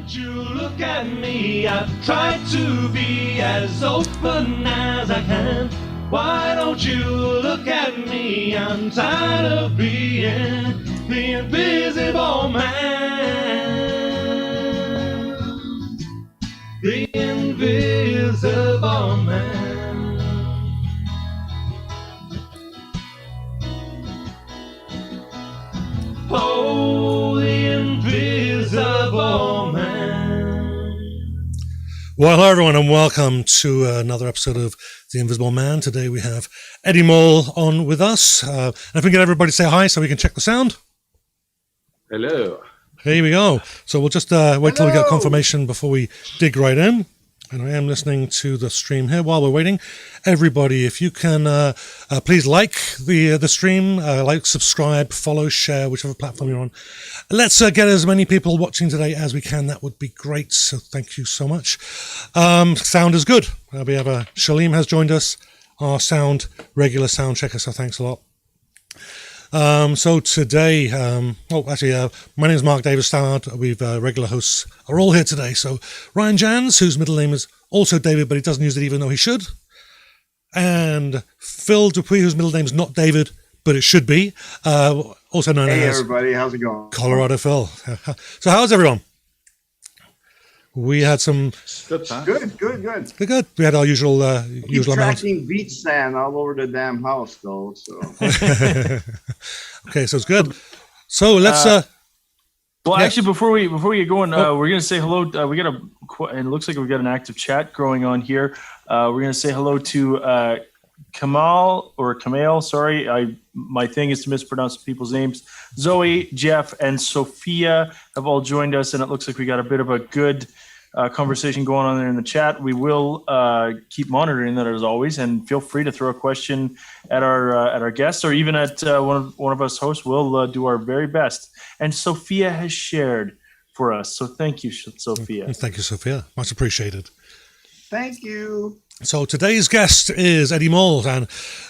don't you look at me? I've tried to be as open as I can. Why don't you look at me? I'm tired of being the invisible man. The invisible man. Oh, the invisible man. Well, hello everyone and welcome to another episode of The Invisible Man. Today we have Eddie Mole on with us. And if we can get everybody to say hi so we can check the sound. Hello. Here we go. So we'll just wait till we get confirmation before we dig right in. And I am listening to the stream here while we're waiting. Everybody, if you can please like the stream, like, subscribe, follow, share, whichever platform you're on. Let's get as many people watching today as we can. That would be great. So thank you so much. Sound is good. We have Shalim has joined us, our regular sound checker. So thanks a lot. So today, my name is Mark Davis Stallard. We've regular hosts are all here today. So Ryan Jans, whose middle name is also David, but he doesn't use it even though he should. And Phil Dupuis, whose middle name is not David, but it should be. Also known as... Hey everybody, how's it going? Colorado Phil. So how's everyone? We had some... Good. Good. We had our usual Keep amount. tracking beach sand all over the damn house, though. So. Okay, so it's good. So let's... Actually, before we get going, we're going to say hello. And it looks like we've got an active chat going on here. We're going to say hello to Kamal. Sorry, my thing is to mispronounce people's names. Zoe, Jeff, and Sophia have all joined us, and it looks like we got a bit of a good conversation going on there in the chat. We will keep monitoring that as always, and feel free to throw a question at our guests or even at one of us hosts. We'll do our very best. And Sophia has shared for us, so thank you, Sophia. Thank you, Sophia. Much appreciated. Thank you. So today's guest is Eddie Mole, and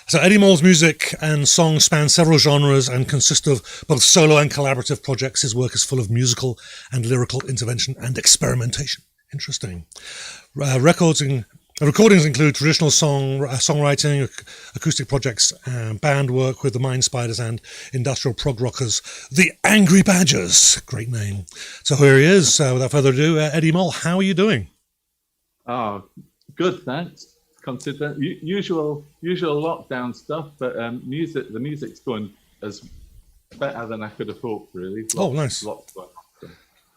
so Eddie Mole's music and songs span several genres and consist of both solo and collaborative projects. His work is full of musical and lyrical intervention and experimentation. Interesting. Recordings include traditional songwriting, acoustic projects, band work with the Mind Spiders and industrial prog rockers, the Angry Badgers. Great name. So here he is. Without further ado, Eddie Mole, how are you doing? Oh, good, thanks. Consider usual lockdown stuff, but the music's going as better than I could have hoped. Really. Nice. Lots of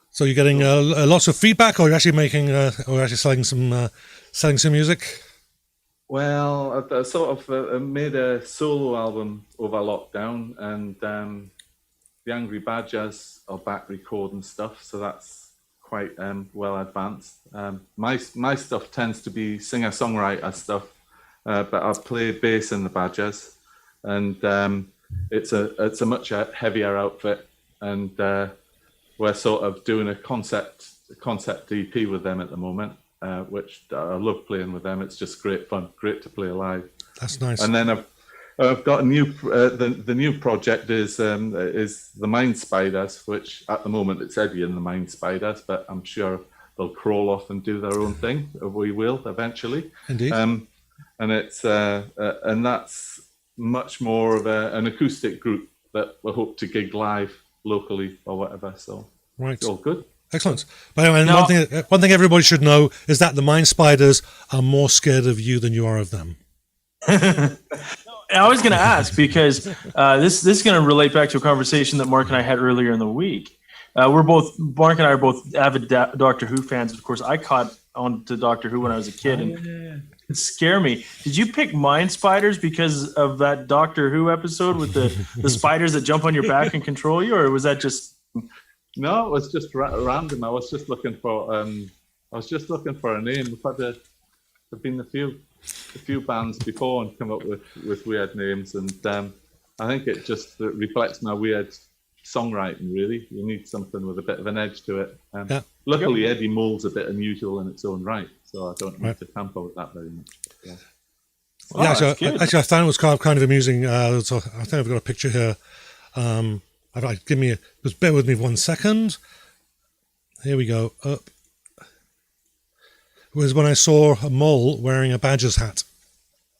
So you're getting lots of feedback, or you're actually making, or actually selling some music? Well, I sort of made a solo album over lockdown, and the Angry Badgers are back recording stuff, so that's quite well advanced. My stuff tends to be singer-songwriter stuff, but I play bass in the Badgers, and it's a much heavier outfit, and we're sort of doing a concept EP with them at the moment, which I love playing with them. It's just great fun, great to play live. That's nice. And then I've got a new the new project is the Mind Spiders, which at the moment it's Eddie and the Mind Spiders, but I'm sure they'll crawl off and do their own thing. We will eventually. Indeed. And it's and that's much more of an acoustic group that we hope to gig live locally or whatever. So right, it's all good. Excellent. But anyway, one thing everybody should know is that the Mind Spiders are more scared of you than you are of them. I was going to ask because this is going to relate back to a conversation that Mark and I had earlier in the week. Mark and I are both avid Doctor Who fans. Of course, I caught on to Doctor Who when I was a kid, and it scared me. Did you pick Mind Spiders because of that Doctor Who episode with the spiders that jump on your back and control you, or was that just? No, it was just random. I was just looking for a name. There've been a few bands before and come up with weird names, and I think it just reflects my weird songwriting. Really, you need something with a bit of an edge to it. Luckily, Eddie Mole's a bit unusual in its own right, so I don't need to tamper with that very much. Yeah. Wow, actually, I found it was kind of amusing. So I think I've got a picture here. Just bear with me 1 second. Here we go. Up. It was when I saw a mole wearing a Badger's hat.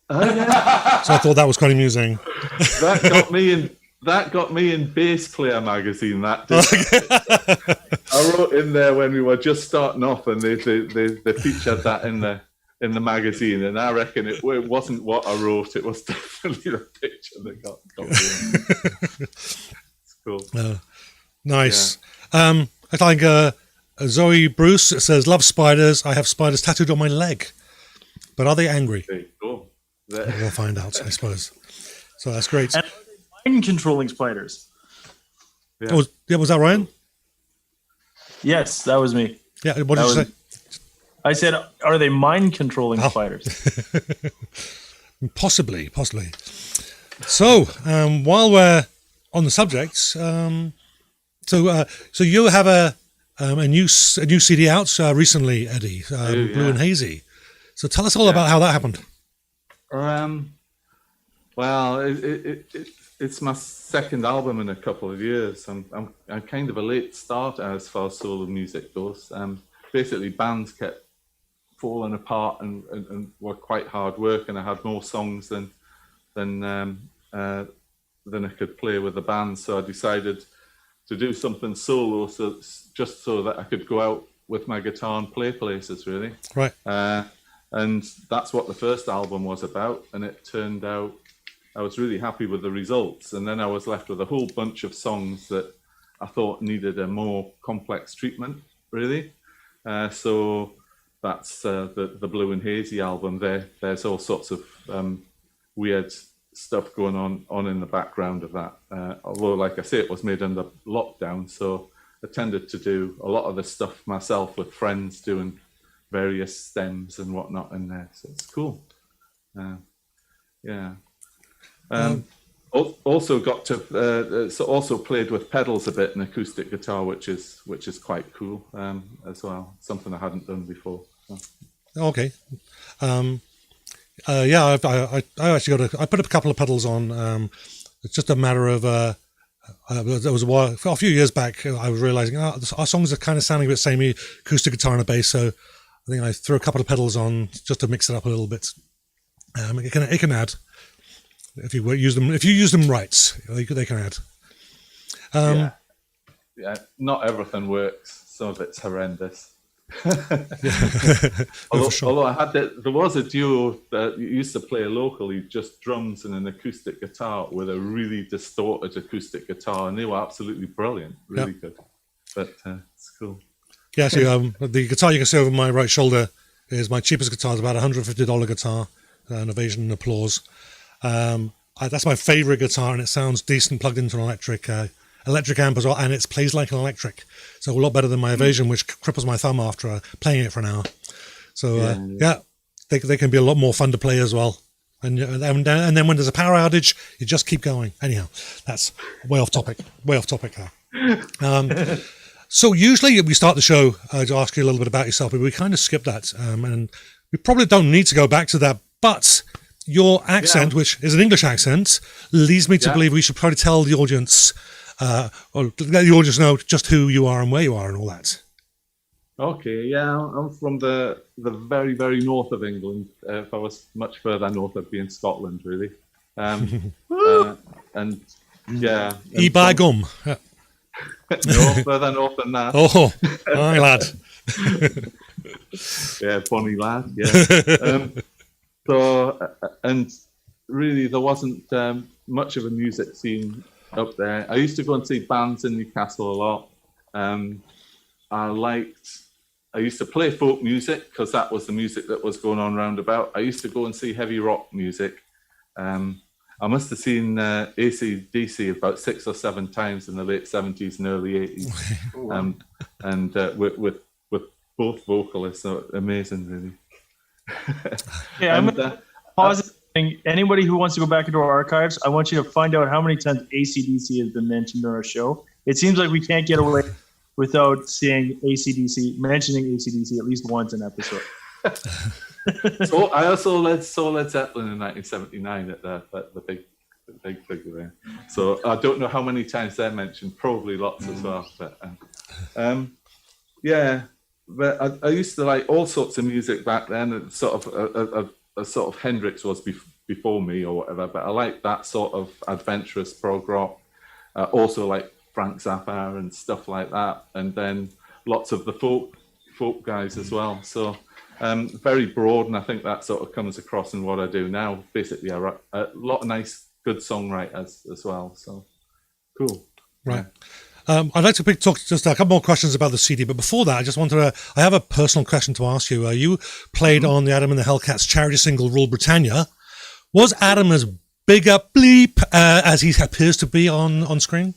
Oh, yeah. So I thought that was quite amusing. That got me in Bass Player magazine. That did. I wrote in there when we were just starting off, and they featured that in the magazine, and I reckon it wasn't what I wrote. It was definitely the picture that got me in. It's cool. Nice. Yeah. I think Zoe Bruce says, "Love spiders. I have spiders tattooed on my leg, but are they angry?" There you go. We'll find out, I suppose. So that's great. And mind controlling spiders. Yeah. Was that Ryan? Yes, that was me. Yeah. What did you say? I said, are they mind controlling spiders? Possibly. So while we're on the subject, so you have a new CD out recently, Eddie, Blue and Hazy. So tell us all about how that happened. Well, it's my second album in a couple of years. I'm kind of a late starter as far as solo music goes. Basically, bands kept falling apart and were quite hard work, and I had more songs than I could play with the band. So I decided to do something solo, just so that I could go out with my guitar and play places, really. Right. And that's what the first album was about, and it turned out I was really happy with the results. And then I was left with a whole bunch of songs that I thought needed a more complex treatment, really. So that's the Blue and Hazy album. There's all sorts of weird stuff going on in the background of that. Although, like I say, it was made under lockdown, so I tended to do a lot of the stuff myself with friends doing various stems and whatnot in there. So it's cool. Also got to also played with pedals a bit and acoustic guitar, which is quite cool as well. Something I hadn't done before. So. Okay. I actually I put a couple of pedals on. It's just a matter of there was a few years back I was realizing our songs are kind of sounding a bit samey, acoustic guitar and a bass, so I think I threw a couple of pedals on just to mix it up a little bit. It can add if you use them. If you use them right, they can add. Not everything works. Some of it's horrendous. Sure. Although I had there was a duo that used to play locally, just drums and an acoustic guitar with a really distorted acoustic guitar, and they were absolutely brilliant, really good. But it's cool. Yeah, actually, the guitar you can see over my right shoulder is my cheapest guitar. It's about $150 guitar, an Ovation and Applause. That's my favorite guitar, and it sounds decent plugged into an electric amp as well, and it plays like an electric. So a lot better than my Ovation, which cripples my thumb after playing it for an hour. So they can be a lot more fun to play as well. And then when there's a power outage, you just keep going. Anyhow, that's way off topic. So usually we start the show to ask you a little bit about yourself, but we kind of skip that, and we probably don't need to go back to that. But your accent, which is an English accent, leads me to believe we should probably tell the audience, or let the audience know just who you are and where you are and all that. Okay, I'm from the very, very north of England. If I was much further north, I'd be in Scotland, really. By gum. No further north than that. Oh, aye, lad. Bonny lad. Yeah. And really, there wasn't much of a music scene up there. I used to go and see bands in Newcastle a lot. I used to play folk music because that was the music that was going on round about. I used to go and see heavy rock music. I must have seen AC/DC about 6 or 7 times in the late 70s and early 80s. And with both vocalists, so amazing, really. I'm going to pause it. Anybody who wants to go back into our archives, I want you to find out how many times AC/DC has been mentioned on our show. It seems like we can't get away without seeing mentioning AC/DC at least once an episode. So I also saw Led Zeppelin in 1979 at the big event. So I don't know how many times they're mentioned. Probably lots as well. But Yeah, but I used to like all sorts of music back then. And sort of a sort of Hendrix was before me or whatever. But I like that sort of adventurous prog rock. Also like Frank Zappa and stuff like that, and then lots of the folk guys as well. So very broad, and I think that sort of comes across in what I do now. Basically, I write a lot of nice, good songwriters as well. So cool. Right. I'd like to talk just a couple more questions about the CD, but before that, I just wanted to. I have a personal question to ask you. You played on the Adam and the Hellcats charity single "Rule Britannia." Was Adam as big a bleep as he appears to be on screen?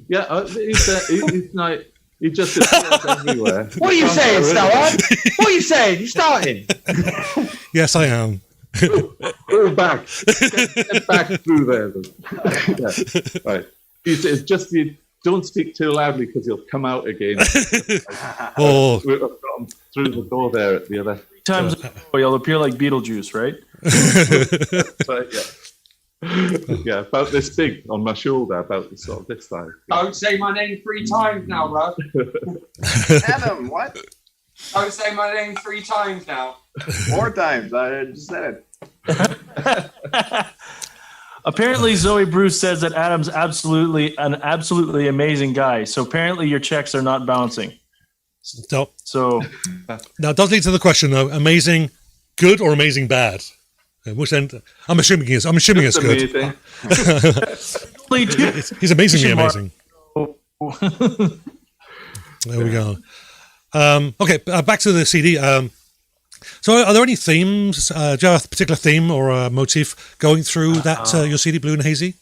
Yeah, he's like he just appears everywhere. What are you saying, Stella? What are you saying? You're starting. Yes, I am. Go back, get back through there. Yeah. Right. It's just you don't speak too loudly because you'll come out again. Oh, We've got through the door there at the other. Times you'll appear like Beetlejuice, right? But, yeah, about this big on my shoulder, about this sort of this size. Don't say my name 3 times now, Russ. Adam, what? Don't say my name 3 times now. 4 times. I just said it. Apparently, Zoe Bruce says that Adam's absolutely amazing guy. So apparently, your checks are not bouncing. no. So Now it does lead to the question though: amazing, good, or amazing bad? Which end? I'm assuming it's Just good. amazing. He's amazingly amazing. There we go. Okay, back to the CD. So, are there any themes? Do you have a particular theme or a motif going through that your CD, Blue and Hazy?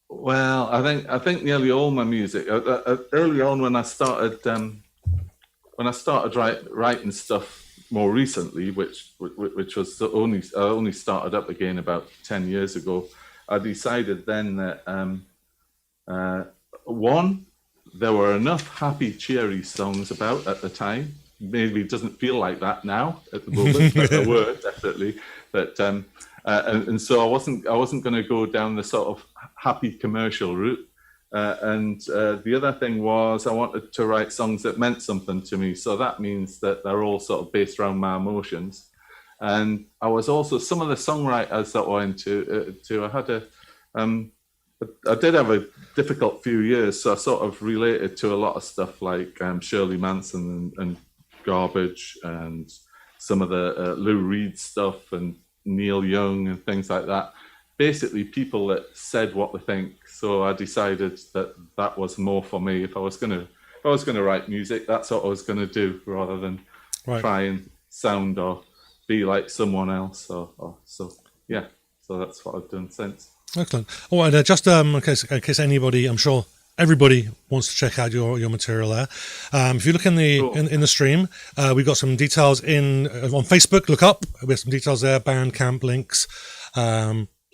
Well, I think nearly all my music. Early on, when I started writing stuff more recently, which was only started up again about 10 years ago, I decided then that one, there were enough happy, cheery songs about at the time. Maybe it doesn't feel like that now at the moment, but there were definitely. But and so I wasn't going to go down the sort of happy commercial route. And the other thing was I wanted to write songs that meant something to me. So that means that they're all sort of based around my emotions. And I was also, some of the songwriters that I went to I did have a difficult few years. So I sort of related to a lot of stuff like Shirley Manson and Garbage and some of the Lou Reed stuff and Neil Young and things like that. Basically people that said what they think. So I decided that was more for me. If I was gonna write music, that's what I was gonna do rather than try and sound or be like someone else. So that's what I've done since. Excellent. Oh, and just in case anybody, I'm sure everybody wants to check out your material there. If you look in the stream, we've got some details on Facebook. Look up. We have some details there. Bandcamp links.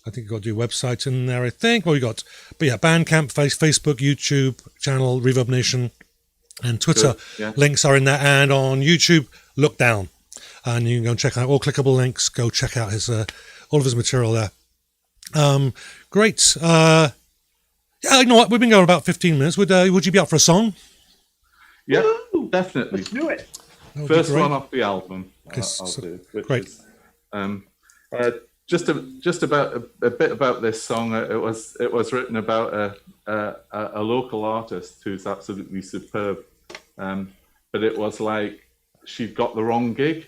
I think you've got your website in there, I think. Bandcamp, Facebook, YouTube channel, Reverb Nation, and Twitter links are in there. And on YouTube, look down. And you can go and check out all clickable links. Go check out all of his material there. Great. You know what? We've been going about 15 minutes. Would you be up for a song? Yeah, definitely. Let's do it. First one off the album. I'll do. Great. Just about a bit about this song. It was written about a local artist who's absolutely superb, but it was like she'd got the wrong gig.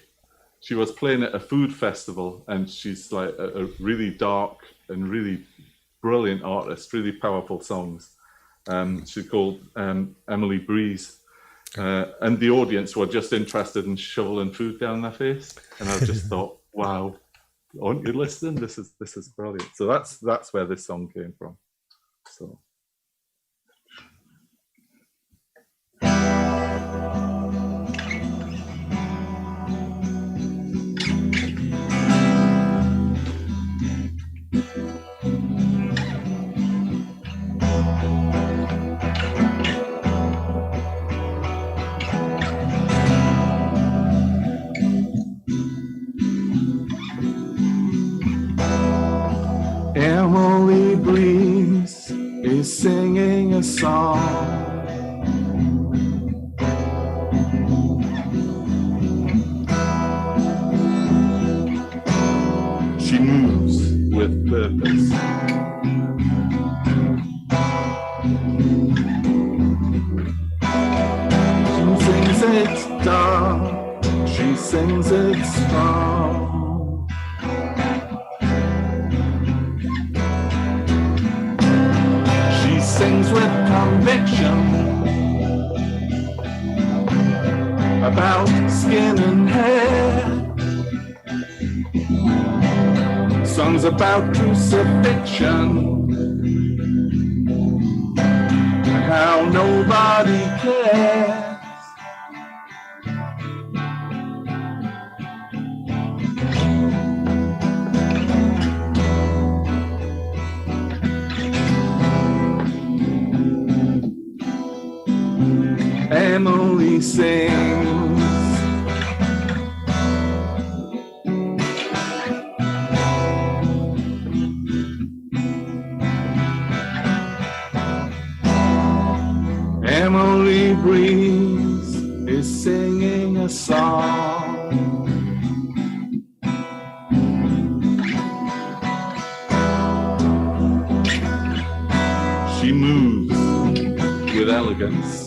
She was playing at a food festival, and she's like a really dark and really brilliant artist, really powerful songs. She's called Emily Breeze, and the audience were just interested in shoveling food down their face, and I just thought, wow. Aren't you listening? This is brilliant. So that's where this song came from. So. Emily Breeze is singing a song purpose. She sings it dark, she sings it strong. She sings with conviction about skin and hair, songs about crucifixion and how nobody cares. Emily sings. Emily Breeze is singing a song. She moves with elegance.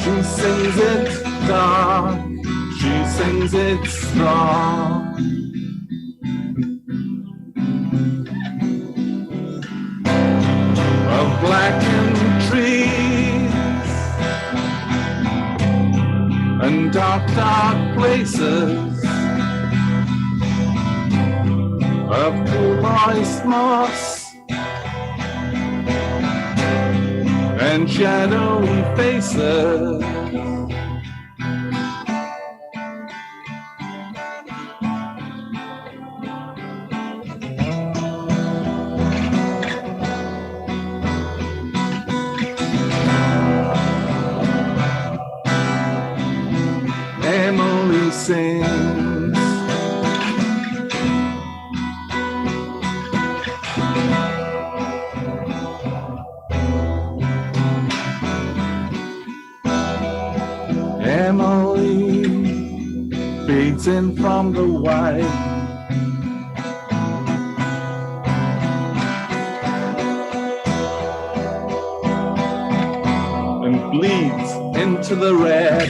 She sings it dark, she sings it strong. Of blackened trees and dark, dark places, of cool moist moss and shadowy faces. Emily sings. Emily fades in from the white and bleeds into the red.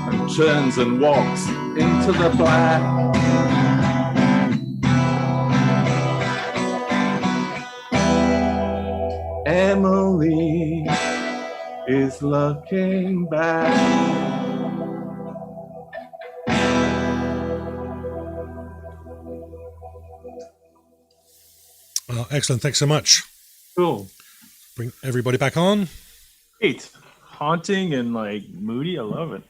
And turns and walks into the black. Emily is looking back. Well, excellent. Thanks so much. Cool. Bring everybody back on. Great. Haunting and like moody. I love it.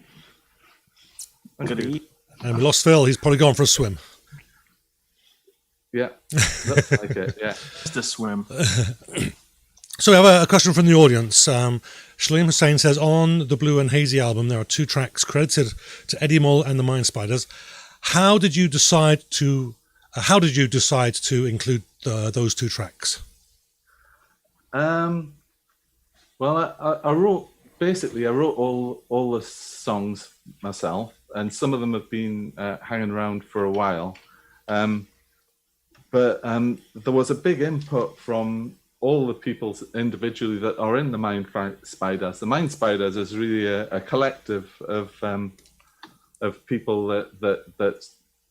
Good to eat. And we lost Phil. He's probably gone for a swim. Yeah, looks like it. Yeah. Just a swim. So we have a question from the audience. Shaleem Hussain says, on the Blue and Hazy album, there are 2 tracks credited to Eddie Mull and the Mind Spiders. How did you decide to include those 2 tracks? Well, I wrote all the songs myself, and some of them have been hanging around for a while. But there was a big input from all the people individually that are in the Mind Spiders. The Mind Spiders is really a collective of people that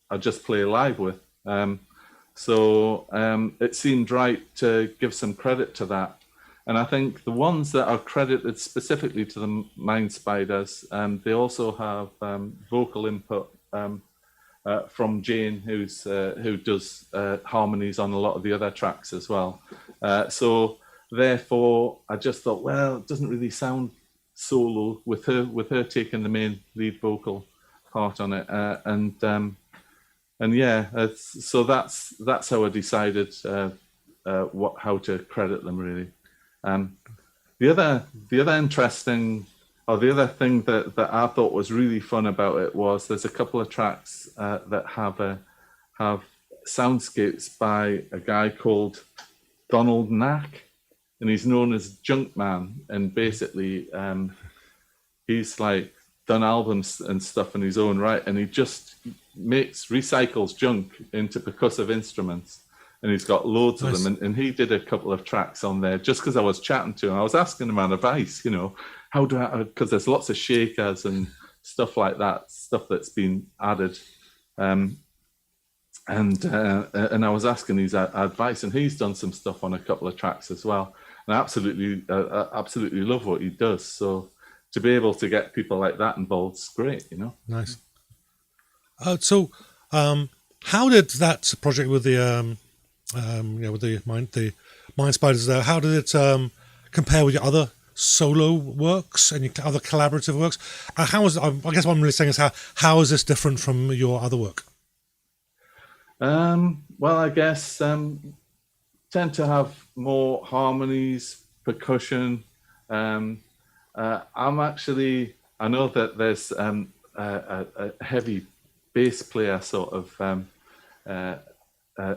I just play live with. So it seemed right to give some credit to that. And I think the ones that are credited specifically to the Mind Spiders, they also have vocal input from Jane, who does harmonies on a lot of the other tracks as well. So therefore, I just thought, well, it doesn't really sound solo with her taking the main lead vocal part on it, and yeah, so that's how I decided how to credit them really. The other interesting, or the other thing that I thought was really fun about it was there's a couple of tracks that have soundscapes by a guy called Donald Knack, and he's known as Junkman. And basically, he's like done albums and stuff in his own right, and he just recycles junk into percussive instruments. And he's got loads of them. And he did a couple of tracks on there just because I was chatting to him. I was asking him advice, how do I, because there's lots of shakers and stuff like that, stuff that's been added. And I was asking his advice, and he's done some stuff on a couple of tracks as well. And I absolutely love what he does. So to be able to get people like that involved is great, Nice. So how did that project with the with the Mind Spiders there, how did it compare with your other solo works and your other collaborative works? How is, I guess what I'm really saying is how is this different from your other work? Well, I guess tend to have more harmonies, percussion. I know that there's a heavy bass player sort of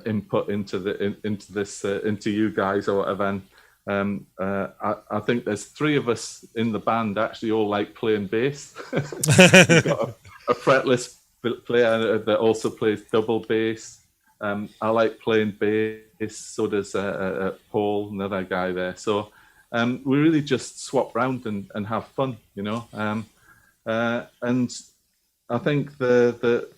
input into you guys or whatever. And I think there's 3 of us in the band actually all like playing bass. We've got a fretless player that also plays double bass. I like playing bass, so does Paul, another guy there. So we really just swap round and have fun, and I think the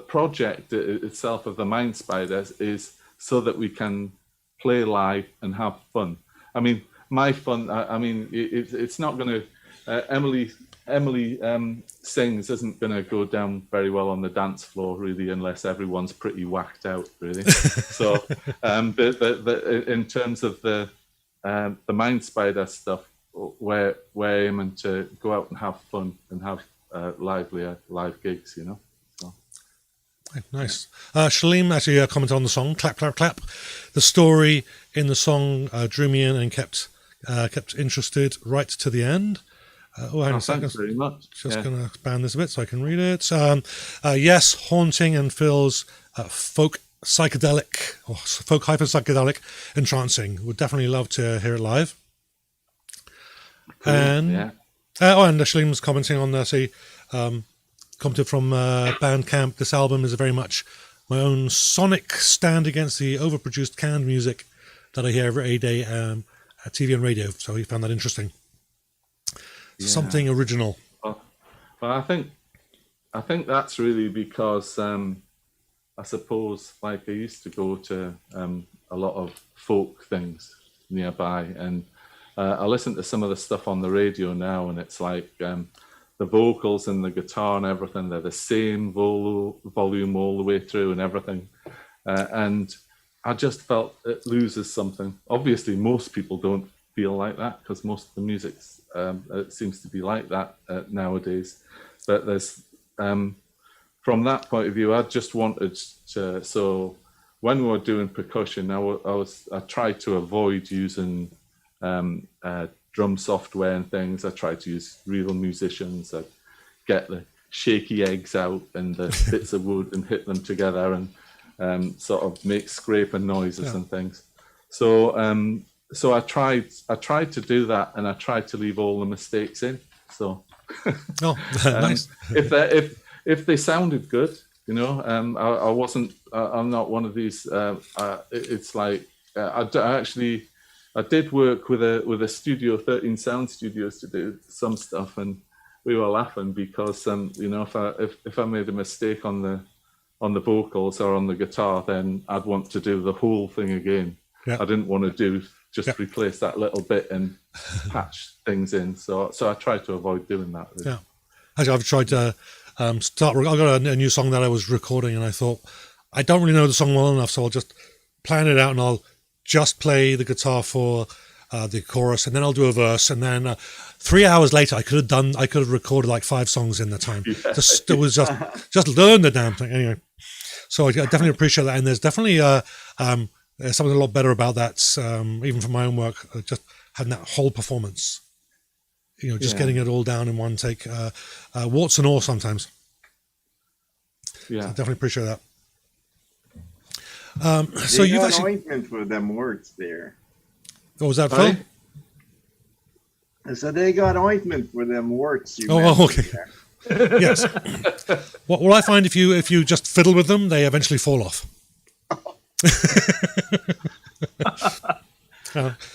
project itself of the Mind Spiders is so that we can play live and have fun. I mean, my fun, it's not going to, Emily sings isn't going to go down very well on the dance floor, really, unless everyone's pretty whacked out, really. So in terms of the Mind Spider stuff, we're aiming to go out and have fun and have live gigs, So. Nice. Shaleem actually commented on the song "Clap Clap Clap." The story in the song drew me in and kept interested right to the end. Hang on a second. Thanks very much. Just going to expand this a bit so I can read it. Yes, haunting and feels folk psychedelic or folk hyper psychedelic, entrancing. Would definitely love to hear it live. Cool. And yeah. And Shaleem's commenting on commented from Bandcamp. This album is very much my own sonic stand against the overproduced canned music that I hear every day at TV and radio. So he found that interesting. Something original. Well, I think that's really because I suppose like I used to go to a lot of folk things nearby, and I listen to some of the stuff on the radio now, and it's like the vocals and the guitar and everything, they're the same volume all the way through and everything. And I just felt it loses something. Obviously, most people don't feel like that because most of the music it seems to be like that nowadays. But there's, from that point of view, I just wanted to, so when we were doing percussion, I tried to avoid using drum software and things. I tried to use real musicians. I get the shaky eggs out and the bits of wood and hit them together and sort of make scraping noises and things. So I tried to do that, and I tried to leave all the mistakes in. So Nice. if they sounded good, I wasn't. I'm not one of these. It's like I did work with a studio, 13 Sound Studios, to do some stuff, and we were laughing because if I made a mistake on the vocals or on the guitar, then I'd want to do the whole thing again. Yeah. I didn't want to replace that little bit and patch things in. So I tried to avoid doing that. Really. Yeah, actually, I've tried to start. I got a new song that I was recording, and I thought I don't really know the song well enough, so I'll just plan it out and I'll just play the guitar for the chorus, and then I'll do a verse, and then 3 hours later I could have recorded like 5 songs in the time. It was just learn the damn thing anyway. So I definitely appreciate that, and there's definitely something a lot better about that, even from my own work, just having that whole performance, getting it all down in one take, warts and all sometimes. So I definitely appreciate that. So They you've got actually. ointment for them words there. What was that, Sorry? Phil? I said they got ointment for them words. Oh, okay. There. Yes. Well, I find if you just fiddle with them, they eventually fall off.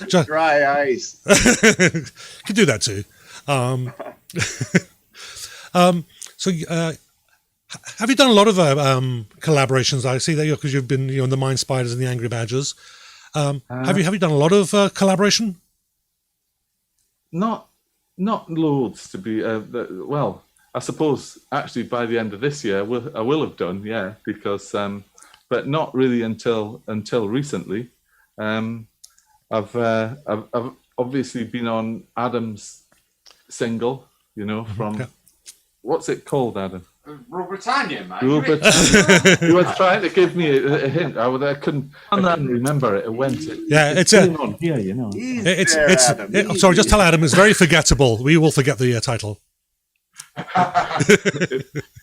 Just, Dry ice. could do that too. So, have you done a lot of collaborations? I see that because you've been in the Mind Spiders and the Angry Badgers. Have you done a lot of collaboration? Not loads to be. Well, I suppose actually by the end of this year I will have done, yeah, because but not really until recently. I've obviously been on Adam's single, from what's it called, Adam? Rule Britannia, mate. Rule Britannia. You were trying to give me a hint. I couldn't remember it. It went. It's on here, I'm sorry, just tell Adam it's very forgettable. We will forget the title.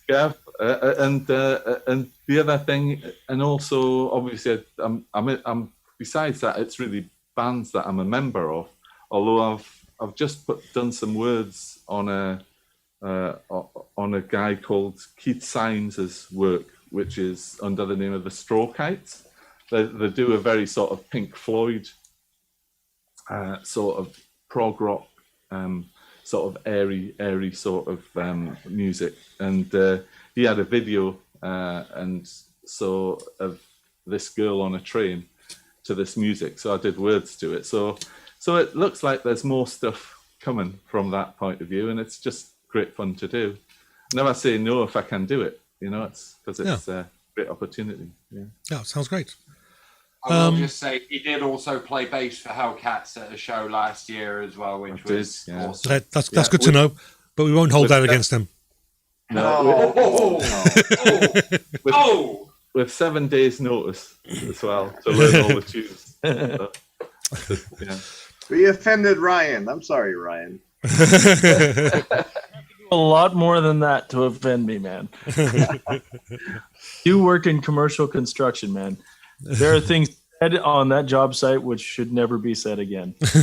Yeah, and the other thing, and also obviously, I'm besides that, it's really bands that I'm a member of. Although I've just done some words on a guy called Keith Symes' work, which is under the name of the Straw Kites. They do a very sort of Pink Floyd sort of prog rock, sort of airy sort of music, and he had a video and so of this girl on a train to this music, so I did words to it. So it looks like there's more stuff coming from that point of view, and it's just great fun to do. Never say no if I can do it. It's because it's a great opportunity. Yeah, sounds great. I will just say he did also play bass for Hellcats at a show last year as well, which was awesome. That's good to know, but we won't hold that against him. With 7 days notice as well to learn all the tunes. We offended Ryan. I'm sorry, Ryan. A lot more than that to offend me, man. You work in commercial construction, man. There are things said on that job site which should never be said again. This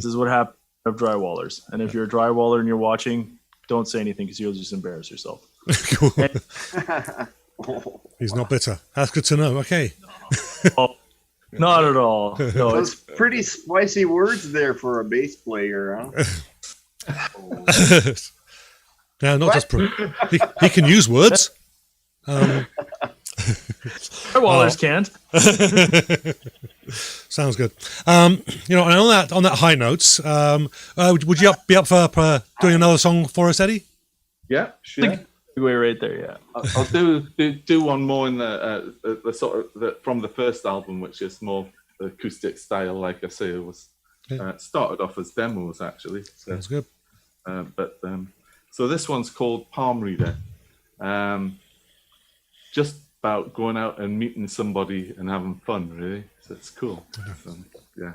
is what happens to drywallers. And if you're a drywaller and you're watching, don't say anything because you'll just embarrass yourself. He's not bitter. That's good to know. Okay. Not at all. No, Those pretty spicy words there for a bass player, huh? No, not just he can use words. Drywallers can't. Sounds good. And on that high notes, would you be up for doing another song for us, Eddie? Yeah, sure. Way right there, yeah. I'll do one more in the sort of from the first album, which is more acoustic style. Like I say, it was started off as demos actually. Sounds good. So this one's called Palm Reader. Just about going out and meeting somebody and having fun, really. So it's cool. So, yeah.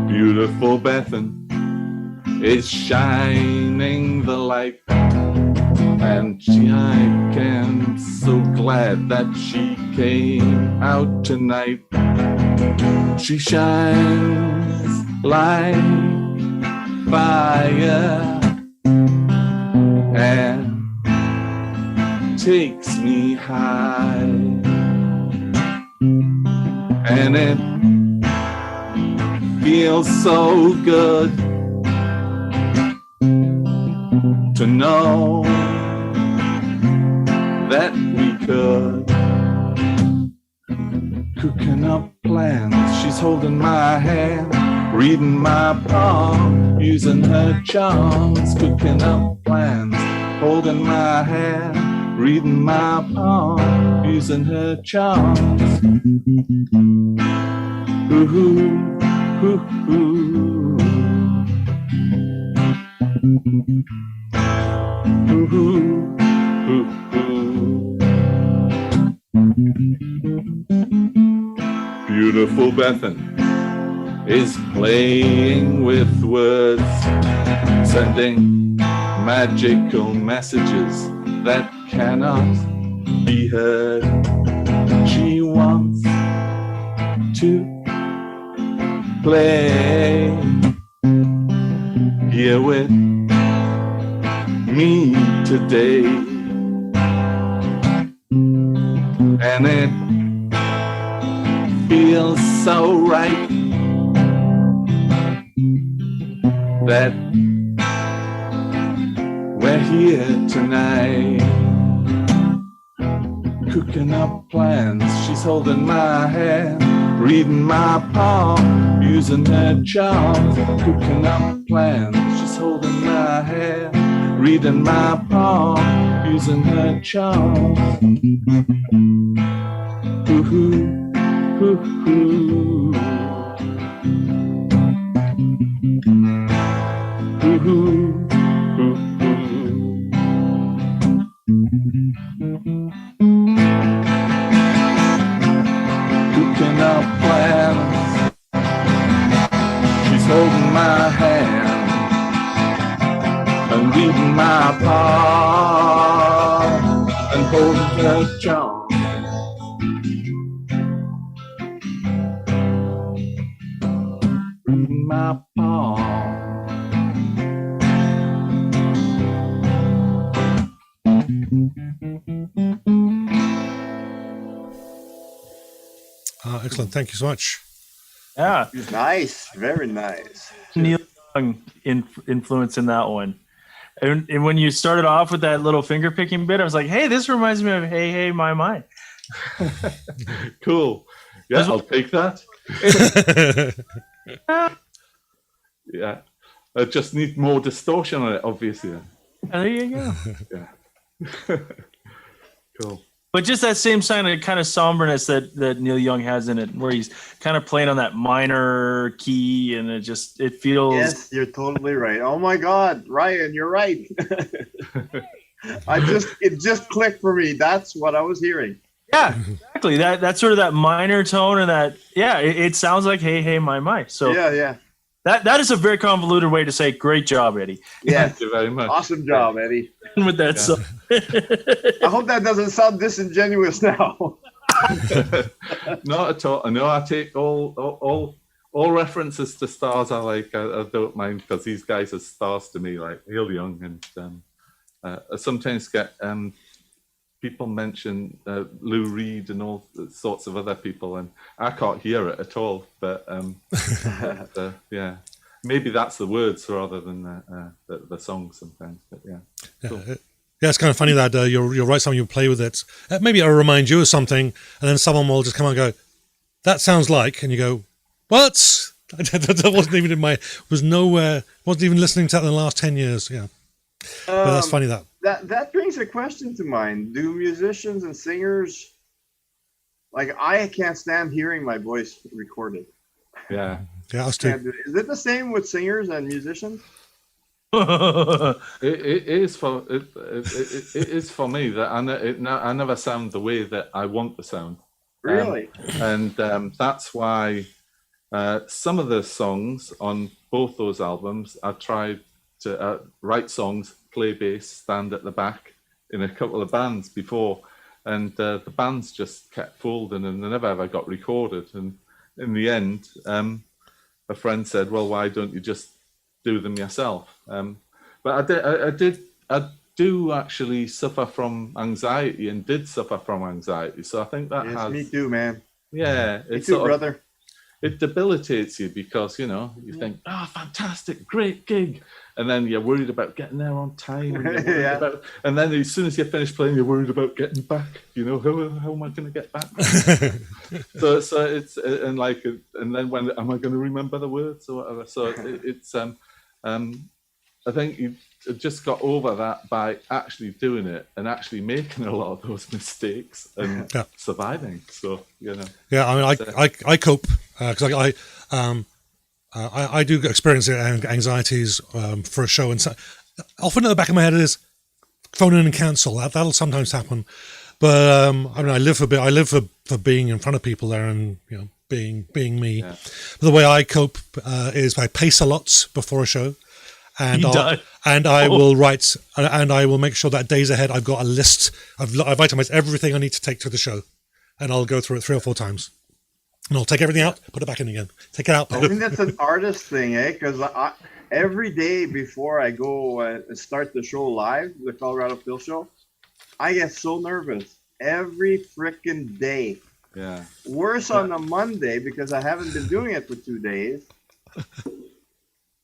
Beautiful Bethan is shining the light, and I am so glad that she came out tonight. She shines like fire and takes me high, and it feels so good to know that we could. Cooking up plans, she's holding my hand, reading my palm, using her charms. Cooking up plans, holding my hand, reading my palm, using her charms. Ooh, ooh, ooh. Ooh, ooh, ooh. Beautiful Bethan is playing with words, sending magical messages that cannot be heard. She wants to play here with me today, and it feels so right that we're here tonight, cooking up plans. She's holding my hand, reading my palm, using her charms. Cooking up plans. She's holding my hand, reading my palm, using her charms. Ooh, ooh, ooh. Ooh, ooh, ooh. Cooking up plans. She's holding my hand and reading my palm and holding her charm. Reading my palm. Excellent. Thank you so much. Yeah, Nice, very nice. Neil Young influence in that one. And when you started off with that little finger picking bit, I was like, hey, this reminds me of Hey Hey My My. Cool. Yeah, I'll take that. Yeah. I just need more distortion on it, obviously. There you go. Yeah. Cool. But just that same kind of somberness that Neil Young has in it, where he's kind of playing on that minor key, and it feels. Yes, you're totally right. Oh my God, Ryan, you're right. It just clicked for me. That's what I was hearing. Yeah, exactly. That sort of that minor tone, and that it sounds like Hey Hey My My. So Yeah. That is a very convoluted way to say great job, Eddie. Yeah. Thank you very much. Awesome job, Eddie. With that song. I hope that doesn't sound disingenuous now. Not at all. No, I take all references to stars I like. I don't mind, because these guys are stars to me, like Neil Young, and I sometimes get people mention Lou Reed and all sorts of other people, and I can't hear it at all. But yeah, maybe that's the words rather than the song sometimes. But yeah, cool. Yeah, it's kind of funny that you'll write something, you play with it. Maybe it'll remind you of something, and then someone will just come and go, "That sounds like," and you go, "What?" That wasn't even in my. Was nowhere. Wasn't even listening to that in the last 10 years. Yeah, but that's funny that. That brings a question to mind. Do musicians and singers, like, I can't stand hearing my voice recorded. Yeah. Yeah, us too. Is it the same with singers and musicians? It is for me that I never sound the way that I want to sound. Really? And that's why some of the songs on both those albums, I tried to write songs, play bass, stand at the back in a couple of bands before, and the bands just kept folding and they never ever got recorded. And in the end, a friend said, "Well, why don't you just do them yourself?" But I do actually suffer from anxiety, and did suffer from anxiety. So I think that has. Me too, man. Yeah, Me too, brother. It debilitates you, because you think, "Oh, fantastic, great gig," and then you're worried about getting there on time, and, and then as soon as you finish playing, you're worried about getting back. How am I going to get back? so it's and then when am I going to remember the words or whatever? So it's I think you just got over that by actually doing it and actually making a lot of those mistakes and surviving. So Yeah, I mean, I cope because I do experience anxieties for a show, and so, often at the back of my head is phone in and cancel. That'll sometimes happen, but I mean, I live for being in front of people there, and being me. Yeah. The way I cope is I pace a lot before a show, and I will write, and I will make sure that days ahead I've got a list. I've itemized everything I need to take to the show, and I'll go through it 3 or 4 times. And I'll take everything out, put it back in again. Take it out. I think that's an artist thing, because every day before I go start the show live, the Colorado Phil Show, I get so nervous every freaking day. Yeah. Worse on a Monday because I haven't been doing it for 2 days.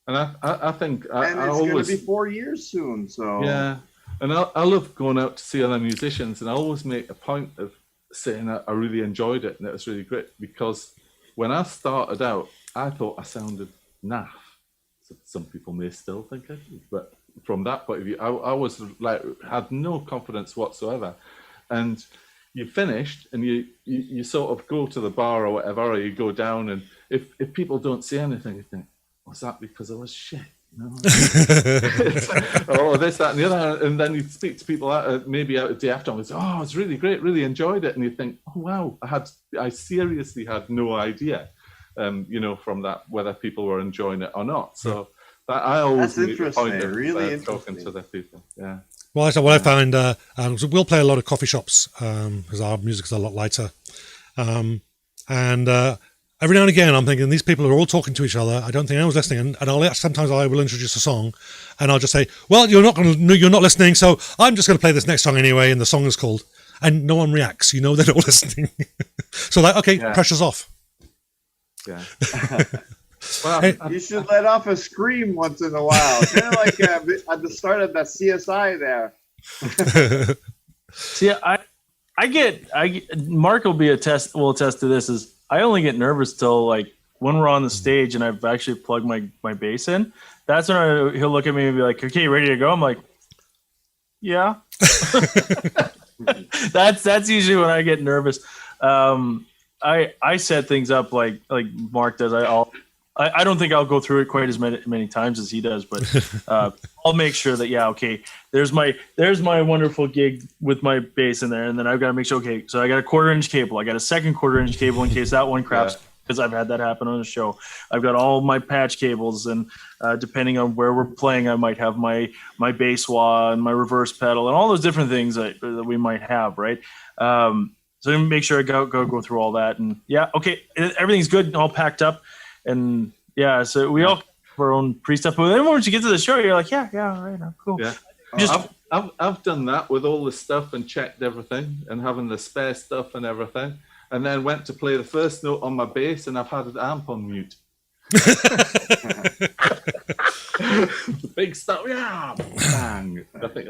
And I think it's going to be 4 years soon. So yeah, and I love going out to see other musicians, and I always make a point of saying that I really enjoyed it and it was really great, because when I started out, I thought I sounded naff. Some people may still think I do, but from that point of view, I was like, had no confidence whatsoever. And you finished and you sort of go to the bar or whatever, or you go down, and if people don't say anything, you think, was that because I was shit? No. Or this, that, and the other. And then you speak to people maybe out a day after, and say, oh, it's really great, really enjoyed it. And you think, oh, wow, I seriously had no idea, from that, whether people were enjoying it or not. So I always make a point of really talking to the people. Yeah. Well, what I find, we'll play a lot of coffee shops because our music's a lot lighter. Every now and again, I'm thinking these people are all talking to each other. I don't think anyone's listening, and sometimes I will introduce a song, and I'll just say, "Well, you're not listening, so I'm just going to play this next song anyway." And the song is called, and no one reacts. They're not listening. So, pressure's off. Yeah. Well, you should let off a scream once in a while, kind of like at the start of that CSI there. See, Mark will attest to this. Is I only get nervous till when we're on the stage and I've actually plugged my bass in. That's when he'll look at me and be like, "Okay, ready to go?" I'm like, "Yeah." That's usually when I get nervous. I set things up like Mark does. I don't think I'll go through it quite as many times as he does, but I'll make sure that there's my wonderful gig with my bass in there, and then I've got to make sure. Okay, so I got a 1/4-inch cable. I got a second 1/4-inch cable in case that one craps, because I've had that happen on the show. I've got all my patch cables, and depending on where we're playing, I might have my bass wah and my reverse pedal and all those different things that we might have, right? So make sure I go through all that, and everything's good and all packed up. And so we all have our own pre-stuff, but then once you get to the show, you're like, all right, cool. Yeah, I've done that with all the stuff and checked everything and having the spare stuff and everything, and then went to play the first note on my bass, and I've had an amp on mute. The big stuff, bang! I think,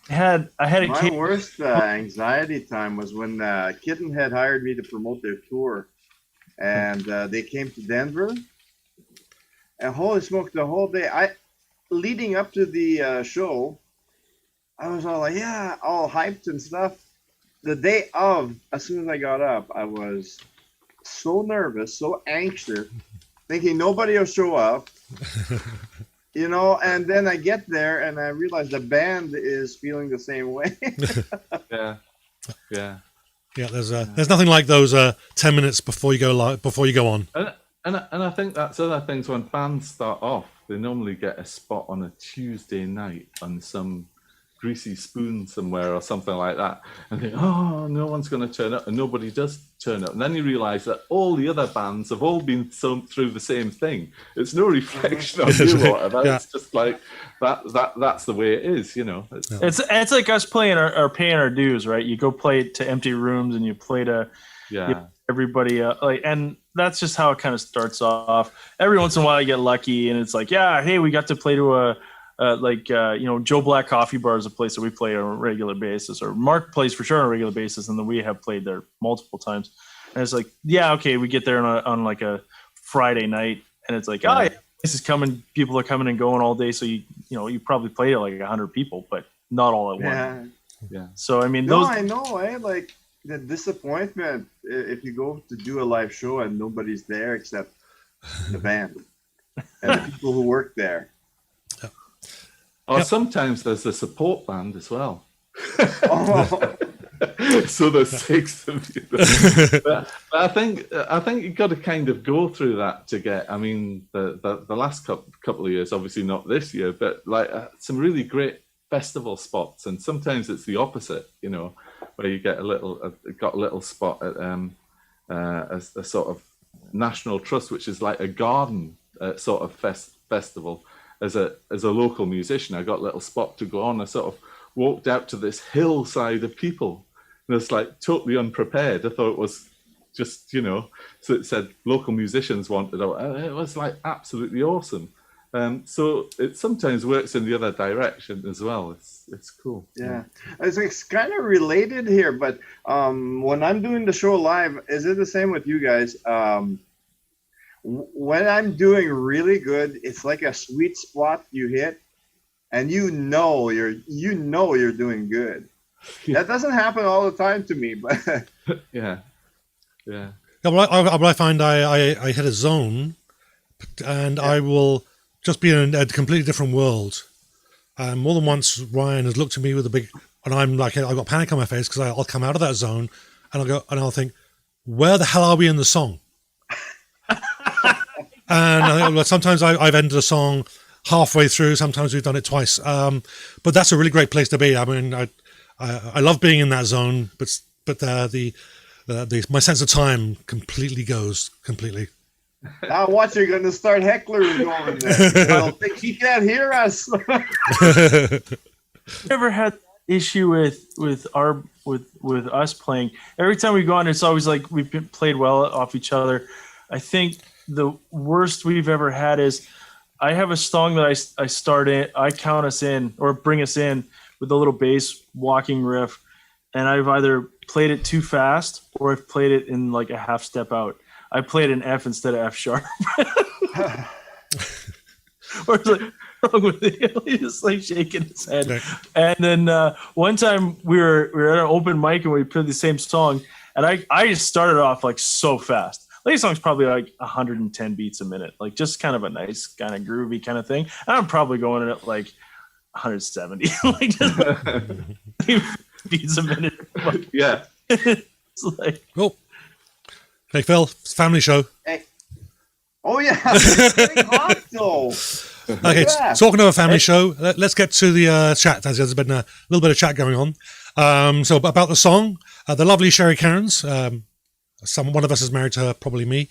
I had a My worst anxiety time was when Kitten had hired me to promote their tour. And they came to Denver, and holy smoke, the whole day, leading up to the show, I was all like, all hyped and stuff. The day of, as soon as I got up, I was so nervous, so anxious, thinking nobody will show up, and then I get there and I realize the band is feeling the same way. Yeah. Yeah, there's nothing like those 10 minutes before you go on. And I think that's other things when bands start off. They normally get a spot on a Tuesday night on some greasy spoon somewhere or something like that, and think, oh, no one's going to turn up, and nobody does turn up. And then you realise that all the other bands have all been through the same thing. It's no reflection on you or whatever. It's just like that's the way it is, It's like us playing paying our dues, right? You go play to empty rooms and you play to everybody, and that's just how it kind of starts off. Every once in a while you get lucky, and it's like, hey, we got to play to Joe Black Coffee Bar is a place that we play on a regular basis, or Mark plays for sure on a regular basis, and then we have played there multiple times. And it's like, we get there on a Friday night, and it's like, this is coming. People are coming and going all day, so you you probably played it like 100 people, but not all at once. Yeah. So I mean, No, those I know, like the disappointment if you go to do a live show and nobody's there except the band and the people who work there. Or sometimes there's a support band as well. Oh. So there's 6 of you. But I think you've got to kind of go through that to get. I mean, the last couple of years, obviously not this year, but like some really great festival spots, and sometimes it's the opposite. Where you get a little spot at a sort of National Trust, which is like a garden sort of festival. As a local musician, I got a little spot to go on. I sort of walked out to this hillside of people, and it's like totally unprepared. I thought it was just, so it said local musicians wanted. It was like absolutely awesome. So it sometimes works in the other direction as well. It's cool. Yeah, it's kind of related here, but when I'm doing the show live, is it the same with you guys? When I'm doing really good, it's like a sweet spot you hit, and you're doing good. That doesn't happen all the time to me, but yeah. Well, I find I hit a zone, and I will just be in a completely different world. More than once, Ryan has looked at me with a big, and I'm like, I've got panic on my face because I'll come out of that zone, and I'll think, where the hell are we in the song? And sometimes I've ended a song halfway through. Sometimes we've done it twice. But that's a really great place to be. I mean, I love being in that zone, but my sense of time completely goes. now watch, you're going to start hecklers going there. I don't think he can't hear us. never had issue with us playing. Every time we go on, it's always like we've played well off each other. I think the worst we've ever had is I have a song that I start in, I count us in or bring us in with a little bass walking riff, and I've either played it too fast or I've played it in like a half step out. I played an F instead of F sharp. Or it's like, wrong with it? He's just like shaking his head. Okay. And then one time we were at an open mic and we played the same song, and I just started off like so fast. This song's probably like 110 beats a minute, like just kind of a nice, kind of groovy kind of thing. And I'm probably going at like 170, like just beats a minute. Yeah. It's like, oh, hey Phil, it's a family show. Hey. Oh yeah, it's getting hot though. Okay, talking of a family show, let's get to the chat. There's been a little bit of chat going on. So about the song, the lovely Sherry Cairns. One of us is married to her, probably me.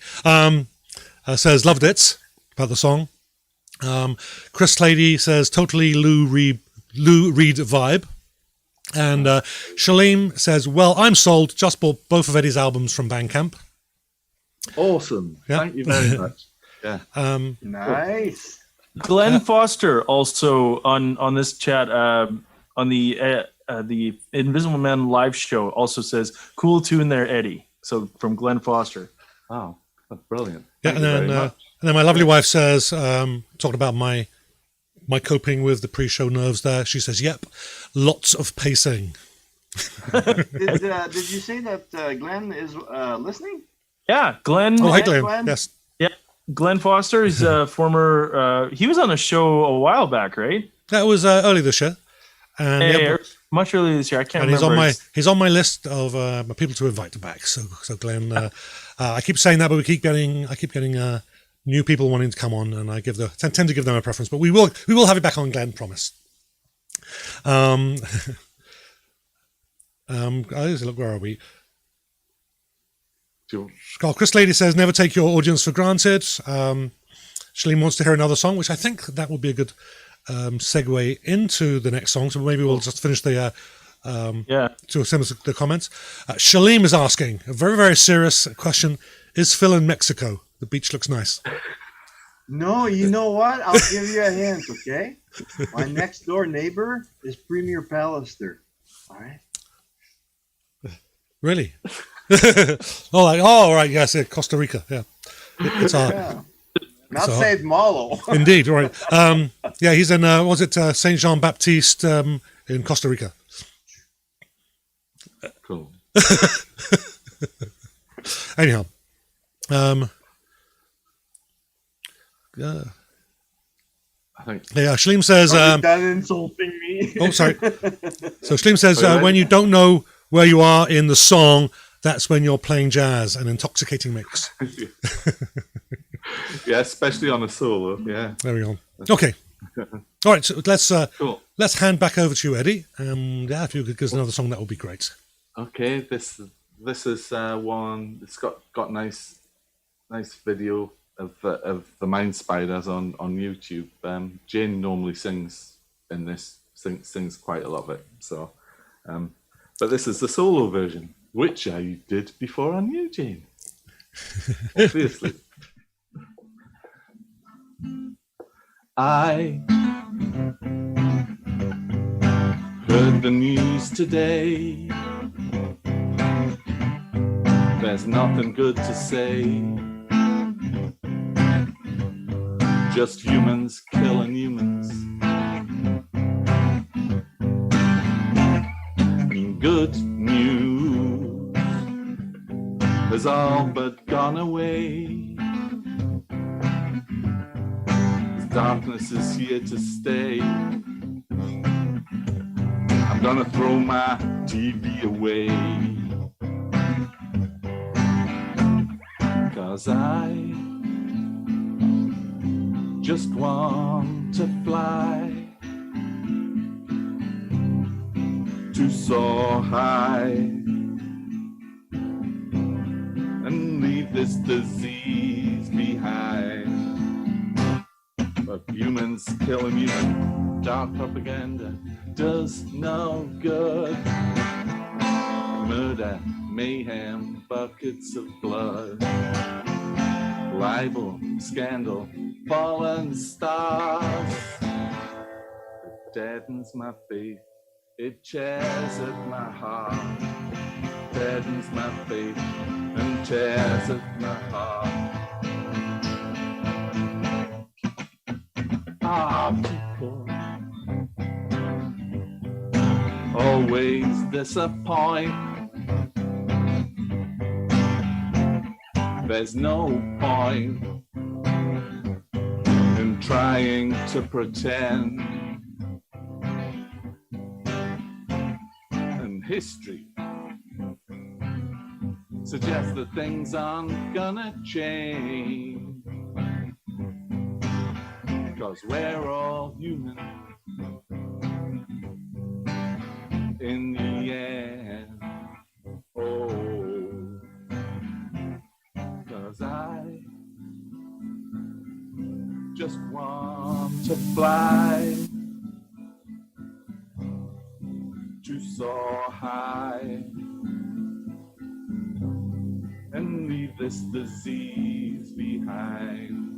Says loved it about the song. Chris Lady says totally Lou Reed vibe. And Shalem says, well, I'm sold. Just bought both of Eddie's albums from Bandcamp. Awesome. Yeah. Thank you very much. Yeah. Nice. Glenn Foster also on this chat on the Invisible Man live show also says cool tune there, Eddie. So from Glenn Foster. Wow, that's brilliant. Yeah, and then my lovely wife says, talking about my coping with the pre-show nerves there, she says, yep, lots of pacing. Did you say that Glenn is listening? Yeah, Glenn. Oh, hi, Glenn. Yes. Yeah, Glenn Foster is a former, he was on a show a while back, right? That was early this year. And much earlier this year. I can't remember. He's on my list of people to invite back. So Glenn, I keep saying that, but I keep getting new people wanting to come on, and I tend to give them a preference. But we will have it back on, Glenn, promise. Look, where are we? Chris Lady says, never take your audience for granted. Shalene wants to hear another song, which I think that would be a good segue into the next song. So maybe we'll just finish the to send us the comments. Shalem is asking a very, very serious question. Is Phil in Mexico? The beach looks nice. No, you know what? I'll give you a hint, okay? My next door neighbor is Premier Pallister. All right. Really? All right, yes, Costa Rica. Yeah. It's Not So- Saint Malo. Indeed, right. Yeah, he's in, was it Saint Jean Baptiste in Costa Rica? Cool. Anyhow, I think yeah, Shleem says, Are you done insulting me? oh, sorry. So Shleem says, Are you when ready? you don't know where you are in the song, that's when you're playing jazz, an intoxicating mix. yeah, especially on a solo. Yeah, There we go. Okay. All right, so cool. let's hand back over to you, Eddie. Yeah, if you could give us another song, that would be great. Okay, this is one. It's got nice video of the Mind Spiders on YouTube. Jane normally sings in this, sings quite a lot of it. So, but this is the solo version, which I did before I knew Jane. Obviously, I heard the news today. There's nothing good to say. Just humans killing humans. Good news has all but gone away. Darkness is here to stay. I'm gonna throw my TV away. 'Cause I just want to fly to soar high and leave this disease behind. But humans killing humans, dark propaganda does no good. Murder, mayhem, buckets of blood, libel, scandal, fallen stars. It deadens my faith, it tears at my heart, deadens my faith and tears at my heart. People always disappoint. There's no point in trying to pretend. And history suggests that things aren't gonna change. 'Cause we're all human in the end. Oh, 'cause I just want to fly, to soar high and leave this disease behind.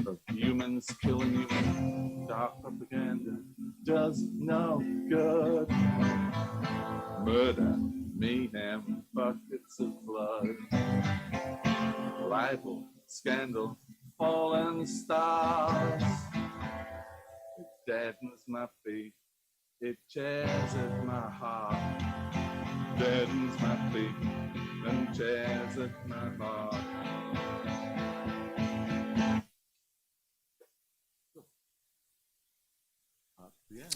Of humans killing humans, dark propaganda does no good. Murder, mayhem, buckets of blood, libel, scandal, fallen stars. It deadens my faith, it tears at my heart, deadens my faith and tears at my heart.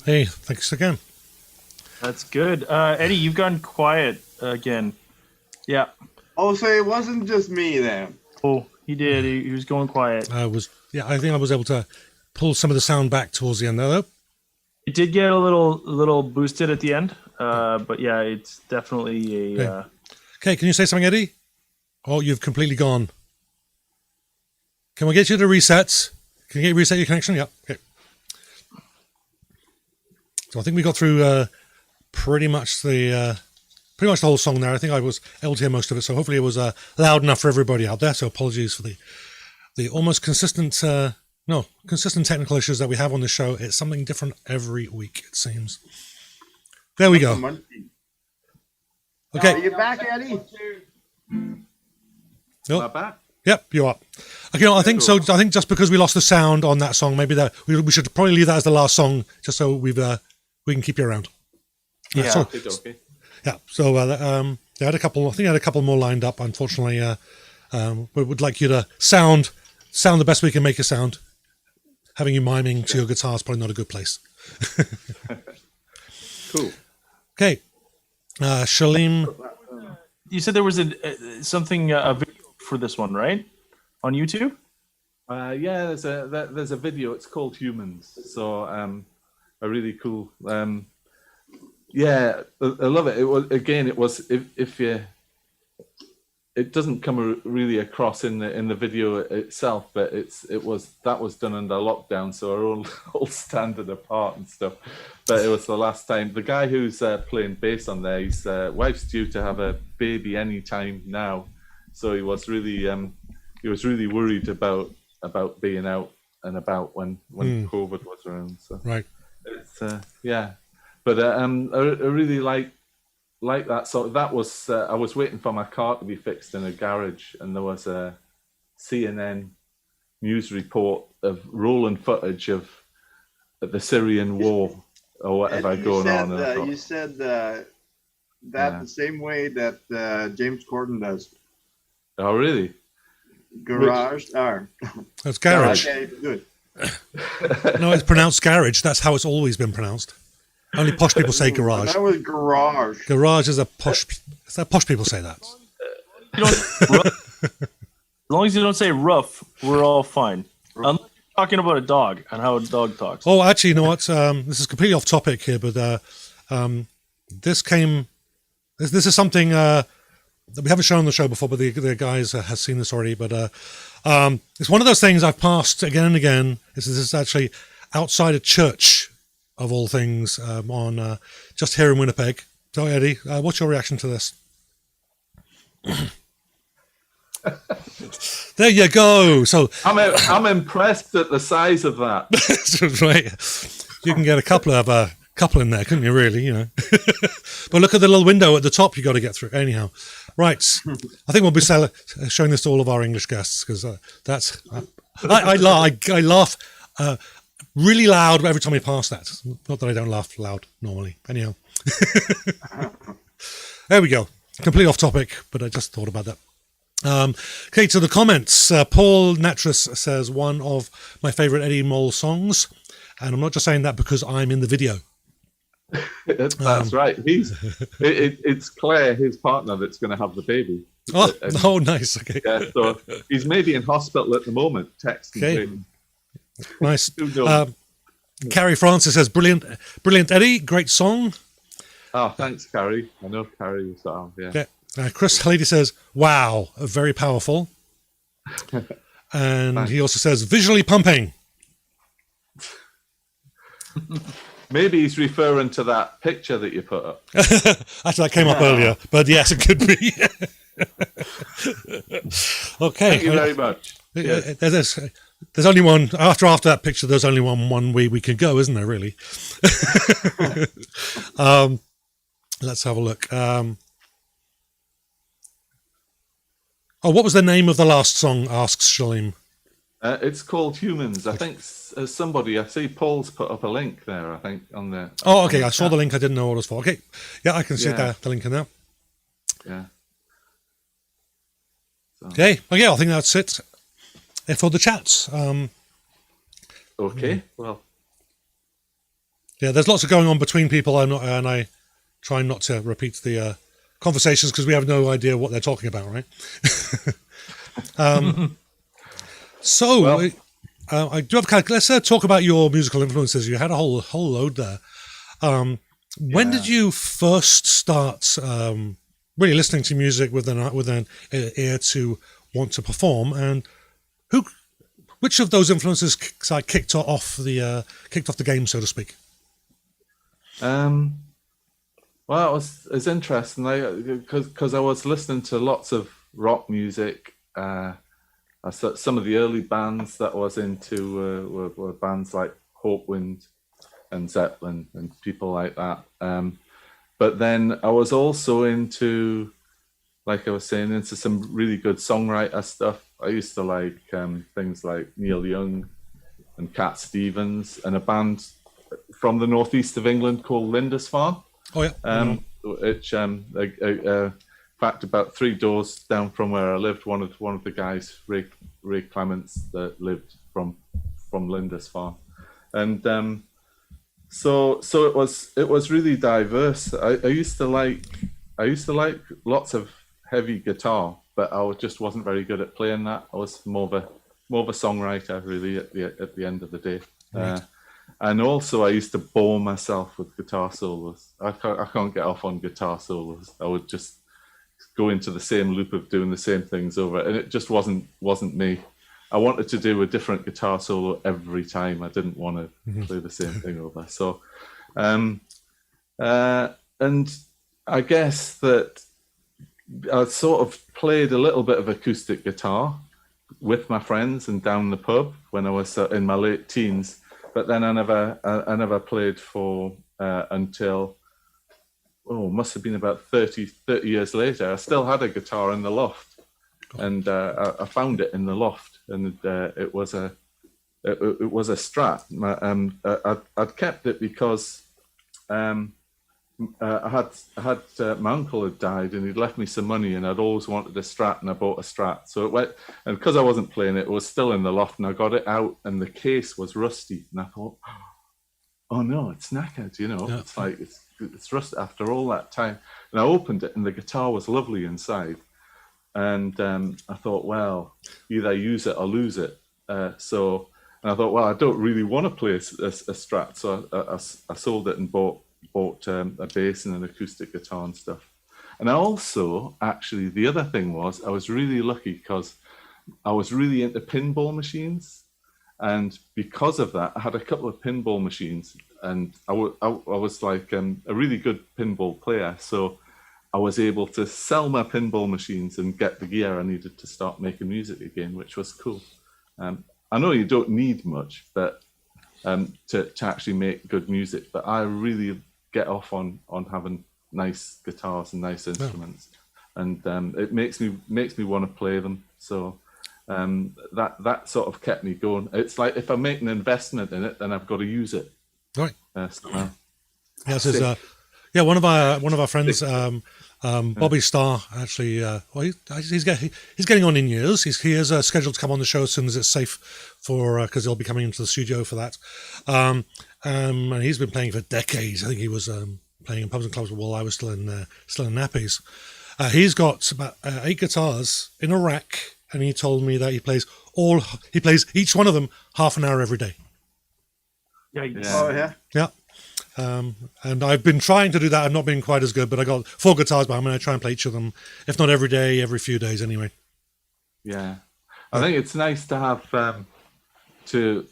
Hey, thanks again. That's good. Eddie, you've gone quiet again. Yeah. Oh, so it wasn't just me then. Oh, he did. He was going quiet. I think I was able to pull some of the sound back towards the end there, though. It did get a little boosted at the end, but yeah, it's definitely a. Okay, can you say something, Eddie? Oh, you've completely gone. Can we get you to reset? Can you reset your connection? Yeah. Okay. So I think we got through pretty much the whole song there. I think I was able to hear most of it, so hopefully it was loud enough for everybody out there. So apologies for the almost consistent technical issues that we have on the show. It's something different every week, it seems. There we go. Okay. Are you back, Eddie? Not back. Yep, you're up. Okay, I think so. I think just because we lost the sound on that song, maybe that we should probably leave that as the last song, just so we can keep you around. Yeah. So, Okay. yeah. So I had a couple. I think I had a couple more lined up. Unfortunately, we would like you to sound the best we can make you sound. Having you miming to your guitar is probably not a good place. Cool. Okay, Shalim. You said there was a video for this one, right? On YouTube? Yeah, there's a video. It's called Humans. So a really cool. Yeah, I love it. It was if you. It doesn't come really across in the video itself, but that was done under lockdown, so we're all standing apart and stuff. But it was the last time. The guy who's playing bass on there, his wife's due to have a baby any time now, so he was really worried about being out and about when COVID was around. So Right. it's yeah, but I really like that. So that was I was waiting for my car to be fixed in a garage, and there was a CNN news report of rolling footage of the Syrian war or whatever going on. And I thought, you said that the same way that James Corden does. oh, really? Garage. That's garage. Okay, good. No, it's pronounced garage. That's how it's always been pronounced. Only posh people say garage. That was garage. Garage is a posh. Is that posh people say that? As long as you don't say rough, we're all fine. Unless you're talking about a dog and how a dog talks. Oh, actually, you know what? This is completely off topic here, but this is something that we haven't shown on the show before, but the guys has seen this already. But it's one of those things I've passed again and again. This is actually outside a church, of all things, on just here in Winnipeg. So, Eddie, what's your reaction to this? There you go. So I'm impressed at the size of that. right, you can get a couple in there, couldn't you? Really, you know. But look at the little window at the top. You got to get through. Anyhow, right. I think we'll be showing this to all of our English guests because that's. I laugh really loud every time we pass that. Not that I don't laugh loud normally. Anyhow, there we go. Completely off topic, but I just thought about that. Okay, to the comments. Paul Natras says one of my favourite Eddie Mole songs, and I'm not just saying that because I'm in the video. That's right. It's Claire, his partner, that's going to have the baby. Oh, nice. Okay. Yeah, so he's maybe in hospital at the moment. Texting. Nice. Carrie Francis says, brilliant, Eddie. Great song. Oh, thanks, Carrie. I know Carrie was yeah. Chris Haley says, wow, very powerful. And he also says, visually pumping. Maybe he's referring to that picture that you put up. Actually, that came up earlier, but yes, it could be. Okay. Thank you very much. Yes. There's only one, after that picture, there's only one way we can go, isn't there, really? Let's have a look. What was the name of the last song, asks Shalim. It's called Humans. I think I see Paul's put up a link there, I think, on the... Oh, okay, I saw the link. I didn't know what it was for. Okay, yeah, I can see the link in there. Yeah. So. Okay, well, yeah, I think that's it for the chats. Okay, well... Yeah, there's lots of going on between people, and I try not to repeat the conversations because we have no idea what they're talking about, right? I do have let's talk about your musical influences. You had a whole load there. When did you first start really listening to music with an ear to want to perform, and which of those influences kicked off the game, so to speak? Well, it's interesting because I was listening to lots of rock music. Some of the early bands that I was into were bands like Hawkwind and Zeppelin and people like that. But then I was also into, like I was saying, into some really good songwriter stuff. like things like Neil Young and Cat Stevens, and a band from the northeast of England called Lindisfarne. Oh yeah. Which in fact, about 3 doors down from where I lived, one of the guys, Ray Clements, that lived from Lindisfarne, and so it was really diverse. I used to like lots of heavy guitar, but I just wasn't very good at playing that. I was more of a songwriter, really, at the end of the day. Right. And also, I used to bore myself with guitar solos. I can't get off on guitar solos. I would just go into the same loop of doing the same things over, and it just wasn't me. I wanted to do a different guitar solo every time. I didn't want to play the same thing over. So, and I guess that I sort of played a little bit of acoustic guitar with my friends and down the pub when I was in my late teens. But then I never played for until, must have been about 30 years later. I still had a guitar in the loft, and I found it in the loft, and it was a Strat. I'd kept it because I had my uncle had died, and he'd left me some money, and I'd always wanted a Strat, and I bought a Strat. So it went, and because I wasn't playing it, it was still in the loft, and I got it out, and the case was rusty, and I thought, oh no, it's knackered, Yeah. It's like it's rusty after all that time. And I opened it, and the guitar was lovely inside, and I thought, well, either use it or lose it. And I thought, well, I don't really want to play a Strat, so I sold it and bought a bass and an acoustic guitar and stuff. And I also, actually, the other thing was, I was really lucky because I was really into pinball machines, and because of that, I had a couple of pinball machines, and I was like a really good pinball player, so I was able to sell my pinball machines and get the gear I needed to start making music again, which was cool. I know you don't need much, but to actually make good music, but I really get off on having nice guitars and nice instruments, and it makes me want to play them. So that sort of kept me going. It's like if I make an investment in it, then I've got to use it. Right. Somehow. Yeah, this is, one of our friends, Bobby Starr, actually. He's getting on in years. He is scheduled to come on the show as soon as it's safe for because he'll be coming into the studio for that. And he's been playing for decades. I think he was playing in pubs and clubs while I was still in nappies. He's got about 8 guitars in a rack, and he told me that he plays each one of them half an hour every day. Yikes. Oh yeah. Yeah. And I've been trying to do that. I've not been quite as good, but I got 4 guitars behind me. I try and play each of them, if not every day, every few days anyway. Yeah, I think it's nice to have you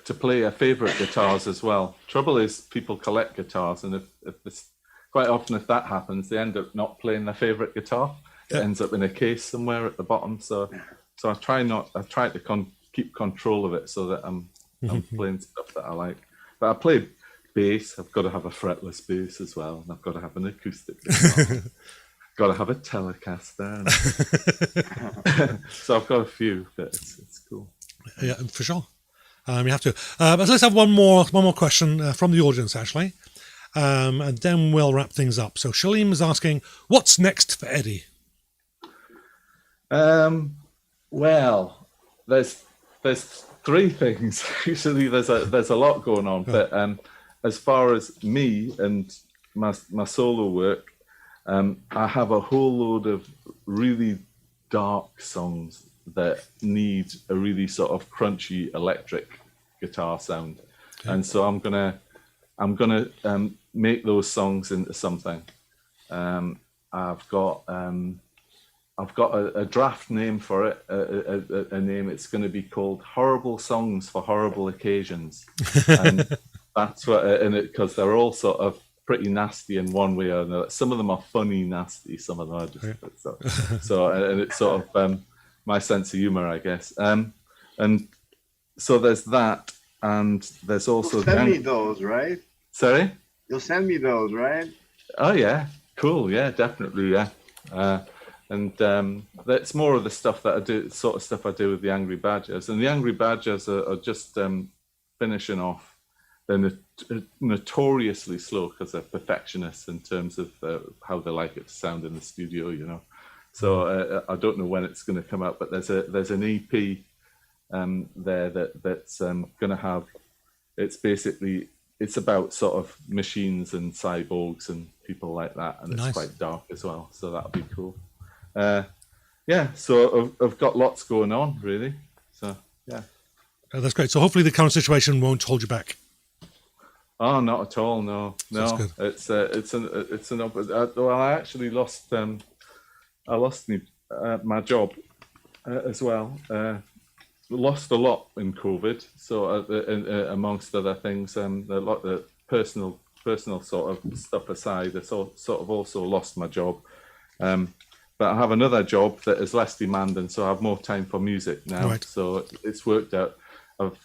to play your favorite guitars as well. Trouble is, people collect guitars, and if it's quite often if that happens, they end up not playing their favorite guitar. It ends up in a case somewhere at the bottom. So I try to keep control of it so that I'm playing stuff that I like. But I play bass. I've got to have a fretless bass as well, and I've got to have an acoustic guitar. Got to have a Telecaster. So I've got a few, but it's cool. Yeah, for sure. You have to. But let's have one more question from the audience, actually, and then we'll wrap things up. So Shalim is asking, what's next for Eddie? Well, there's 3 things. Usually there's a lot going on, but as far as me and my solo work, I have a whole load of really dark songs that need a really sort of crunchy electric guitar sound, and so I'm gonna make those songs into something. I've got a draft name for it, a name. It's going to be called Horrible Songs for Horrible Occasions, and that's what. And because they're all sort of pretty nasty in one way or another. Some of them are funny, nasty. Some of them are just so. And it's sort of my sense of humor, I guess. And so there's that, and there's also. You'll send me those, right? Sorry. You'll send me those, right? Oh yeah, cool. Yeah, definitely. Yeah. And that's more of the stuff that I do, sort of stuff I do with the Angry Badgers. And the Angry Badgers are just finishing off. They're notoriously slow because they're perfectionists in terms of how they like it to sound in the studio, you know. So I don't know when it's going to come out, but there's an EP there that's going to have. It's about sort of machines and cyborgs and people like that, and it's quite dark as well. So that'll be cool. So I've got lots going on, really. So yeah. That's great. So hopefully the current situation won't hold you back. Oh, not at all. No. It's well, I actually lost my job as well. Lost a lot in COVID. So amongst other things, a lot of personal sort of stuff aside, I sort of also lost my job. But I have another job that is less demanding, so I have more time for music now. Right. So it's worked out. I've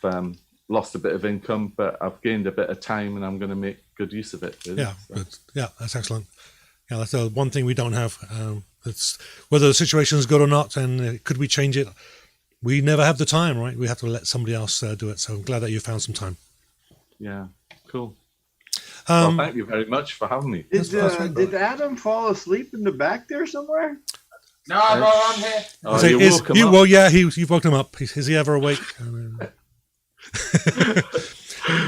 lost a bit of income, but I've gained a bit of time, and I'm going to make good use of it. Really. Yeah, good. Yeah, that's excellent. Yeah, that's the one thing we don't have. It's whether the situation is good or not, and could we change it? We never have the time, right? We have to let somebody else do it. So I'm glad that you found some time. Yeah, cool. Well, thank you very much for having me. Did Adam fall asleep in the back there somewhere? No, I'm here. Oh, you woke him up. Well, yeah, you've woken him up. Is he ever awake?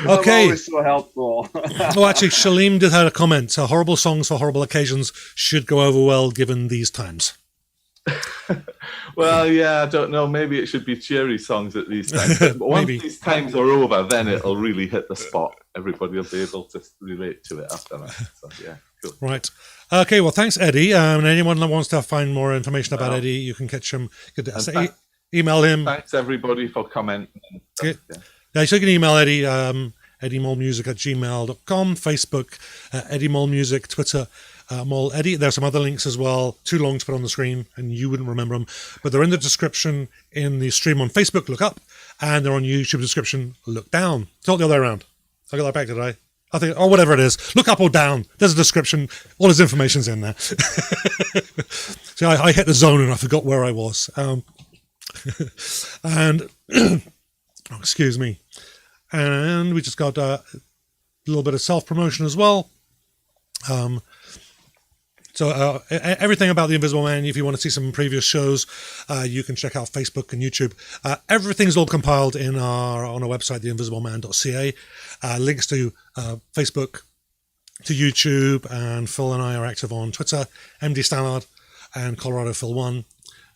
Okay. Always so helpful. Oh, actually, Shalim did have a comment. Horrible songs for horrible occasions should go over well given these times. Well, yeah, I don't know. Maybe it should be cheery songs at these times. But once these times are over, then it'll really hit the spot. Everybody will be able to relate to it after that. So, yeah, cool. Right. Okay, well, thanks, Eddie. And anyone that wants to find more information about Eddie, you can catch him. Email him. Thanks, everybody, for commenting. Yeah, so you can email Eddie, eddiemolemusic@gmail.com, Facebook, Eddie Mole Music, Twitter, Mole Eddie. There's some other links as well, too long to put on the screen, and you wouldn't remember them, but they're in the description in the stream on Facebook, look up, and they're on YouTube description, look down. It's not the other way around. I got that back, did I? I think, or whatever it is. Look up or down. There's a description. All his information's in there. See, I hit the zone and I forgot where I was. And, excuse me. And we just got a little bit of self-promotion as well. So everything about The Invisible Man, if you want to see some previous shows, you can check out Facebook and YouTube. Everything's all compiled on our website, theinvisibleman.ca. Links to Facebook, to YouTube, and Phil and I are active on Twitter, MD Stannard and Colorado Phil 1.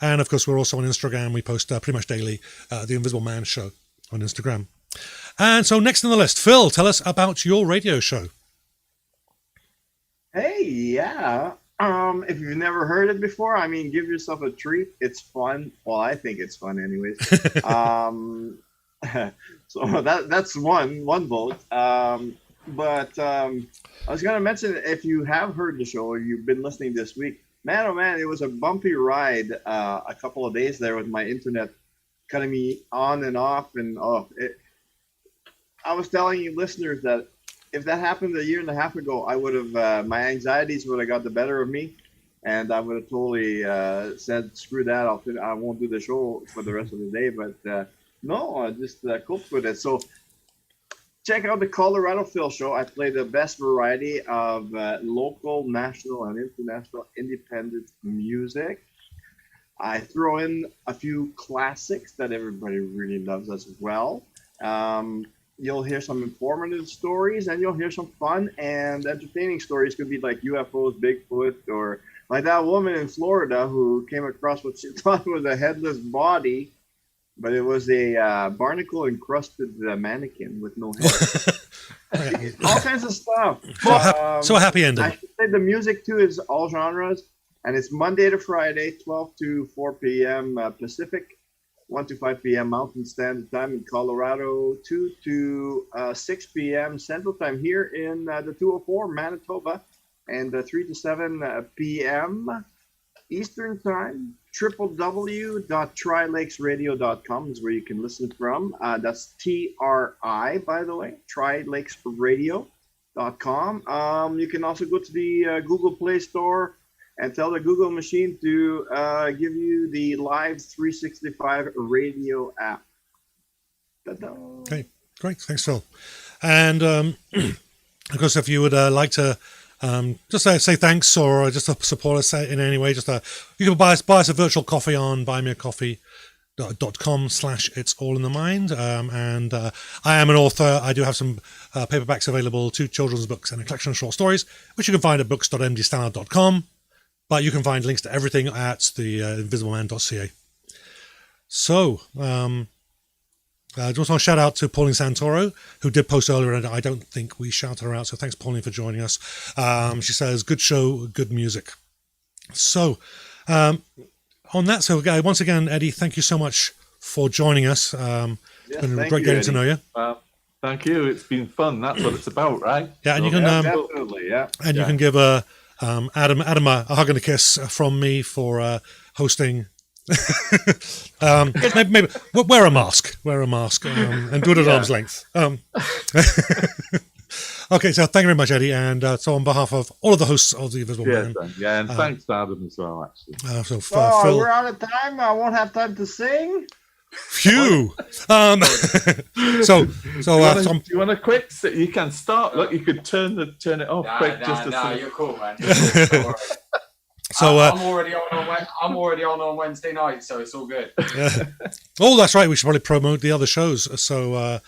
And of course, we're also on Instagram. We post pretty much daily The Invisible Man Show on Instagram. And so next on the list, Phil, tell us about your radio show. Hey, yeah. If you've never heard it before, I mean, give yourself a treat. It's fun. Well, I think it's fun anyways. So that's one vote. But I was going to mention, if you have heard the show or you've been listening this week, man, oh man, it was a bumpy ride a couple of days there with my internet cutting me on and off. And I was telling you listeners that if that happened a year and a half ago, I would have, my anxieties would have got the better of me, and I would have totally said, screw that, I won't do the show for the rest of the day. But no, I just coped with it. So check out the Colorado Phil Show. I play the best variety of local, national, and international independent music. I throw in a few classics that everybody really loves as well. You'll hear some informative stories, and you'll hear some fun and entertaining stories. Could be like UFOs, Bigfoot, or like that woman in Florida who came across what she thought was a headless body, but it was a barnacle-encrusted mannequin with no head. All kinds of stuff. So a happy ending. I should say the music, too, is all genres, and it's Monday to Friday, 12 to 4 p.m. Pacific, 1 to 5 p.m. Mountain Standard Time in Colorado, 2 to 6 p.m. Central Time here in the 204 Manitoba, and 3 to 7 p.m. Eastern Time. www.trilakesradio.com is where you can listen from. That's TRI, by the way, trilakesradio.com. You can also go to the Google Play Store and tell the Google machine to give you the Live 365 radio app. Ta-da. Okay, great. Thanks, Phil. And of course, if you would like to just say thanks or just to support us in any way, just you can buy us a virtual coffee on buymeacoffee.com/It's All in the Mind. And I am an author. I do have some paperbacks available, 2 children's books and a collection of short stories, which you can find at books.mdstandard.com. But you can find links to everything at the invisibleman.ca. So, I just want to shout out to Pauline Santoro, who did post earlier, and I don't think we shouted her out. So thanks, Pauline, for joining us. She says, good show, good music. So, on that, so once again, Eddie, thank you so much for joining us. It's been great getting to know you. Thank you. It's been fun. That's what it's about, right? Yeah, and you can Definitely, yeah. and you can give Adam a hug and a kiss from me for hosting. Maybe wear a mask, and do it at arm's length. Okay, so thank you very much, Eddie, and so on behalf of all of the hosts of the Invisible Man, and thanks to Adam as well. Actually, Phil, we're out of time. I won't have time to sing. phew. Do you want a quick? You can start. Look, you could turn it off quick. You're cool, man. You're cool. So I'm already on Wednesday night, so it's all good. Oh, that's right. We should probably promote the other shows. So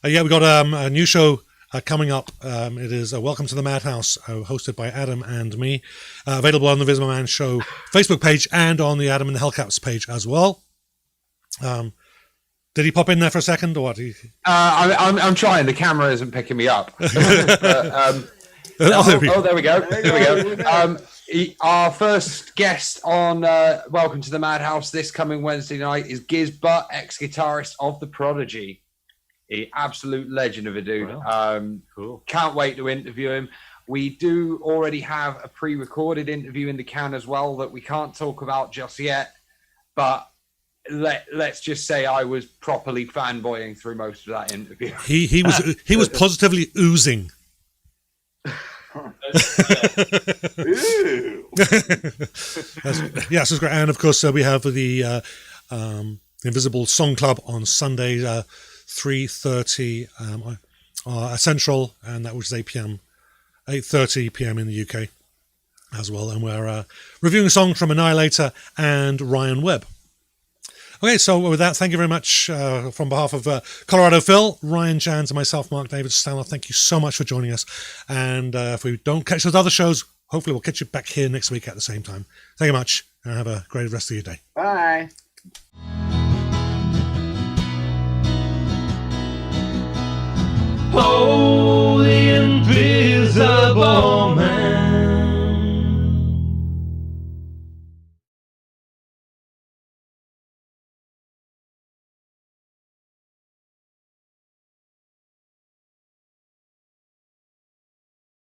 we got a new show coming up. It is Welcome to the Madhouse, hosted by Adam and me. Available on the Visible Man Show Facebook page and on the Adam and the Hellcats page as well. Did he pop in there for a second, or what? I'm trying. The camera isn't picking me up. There we go. Our first guest on Welcome to the Madhouse this coming Wednesday night is Giz Butt, ex-guitarist of The Prodigy. An absolute legend of a dude. Wow. Cool. Can't wait to interview him. We do already have a pre-recorded interview in the can as well that we can't talk about just yet. But let's just say I was properly fanboying through most of that interview. He was positively oozing. Yes, it's great. And of course, we have the Invisible Song Club on Sunday, 3:30 Central, and that was 8:30 p.m. in the UK as well. And we're reviewing songs from Annihilator and Ryan Webb. Okay, so with that, thank you very much from behalf of Colorado Phil, Ryan Jans, and myself, Mark David Stanley. Thank you so much for joining us. And if we don't catch those other shows, hopefully we'll catch you back here next week at the same time. Thank you much, and have a great rest of your day. Bye.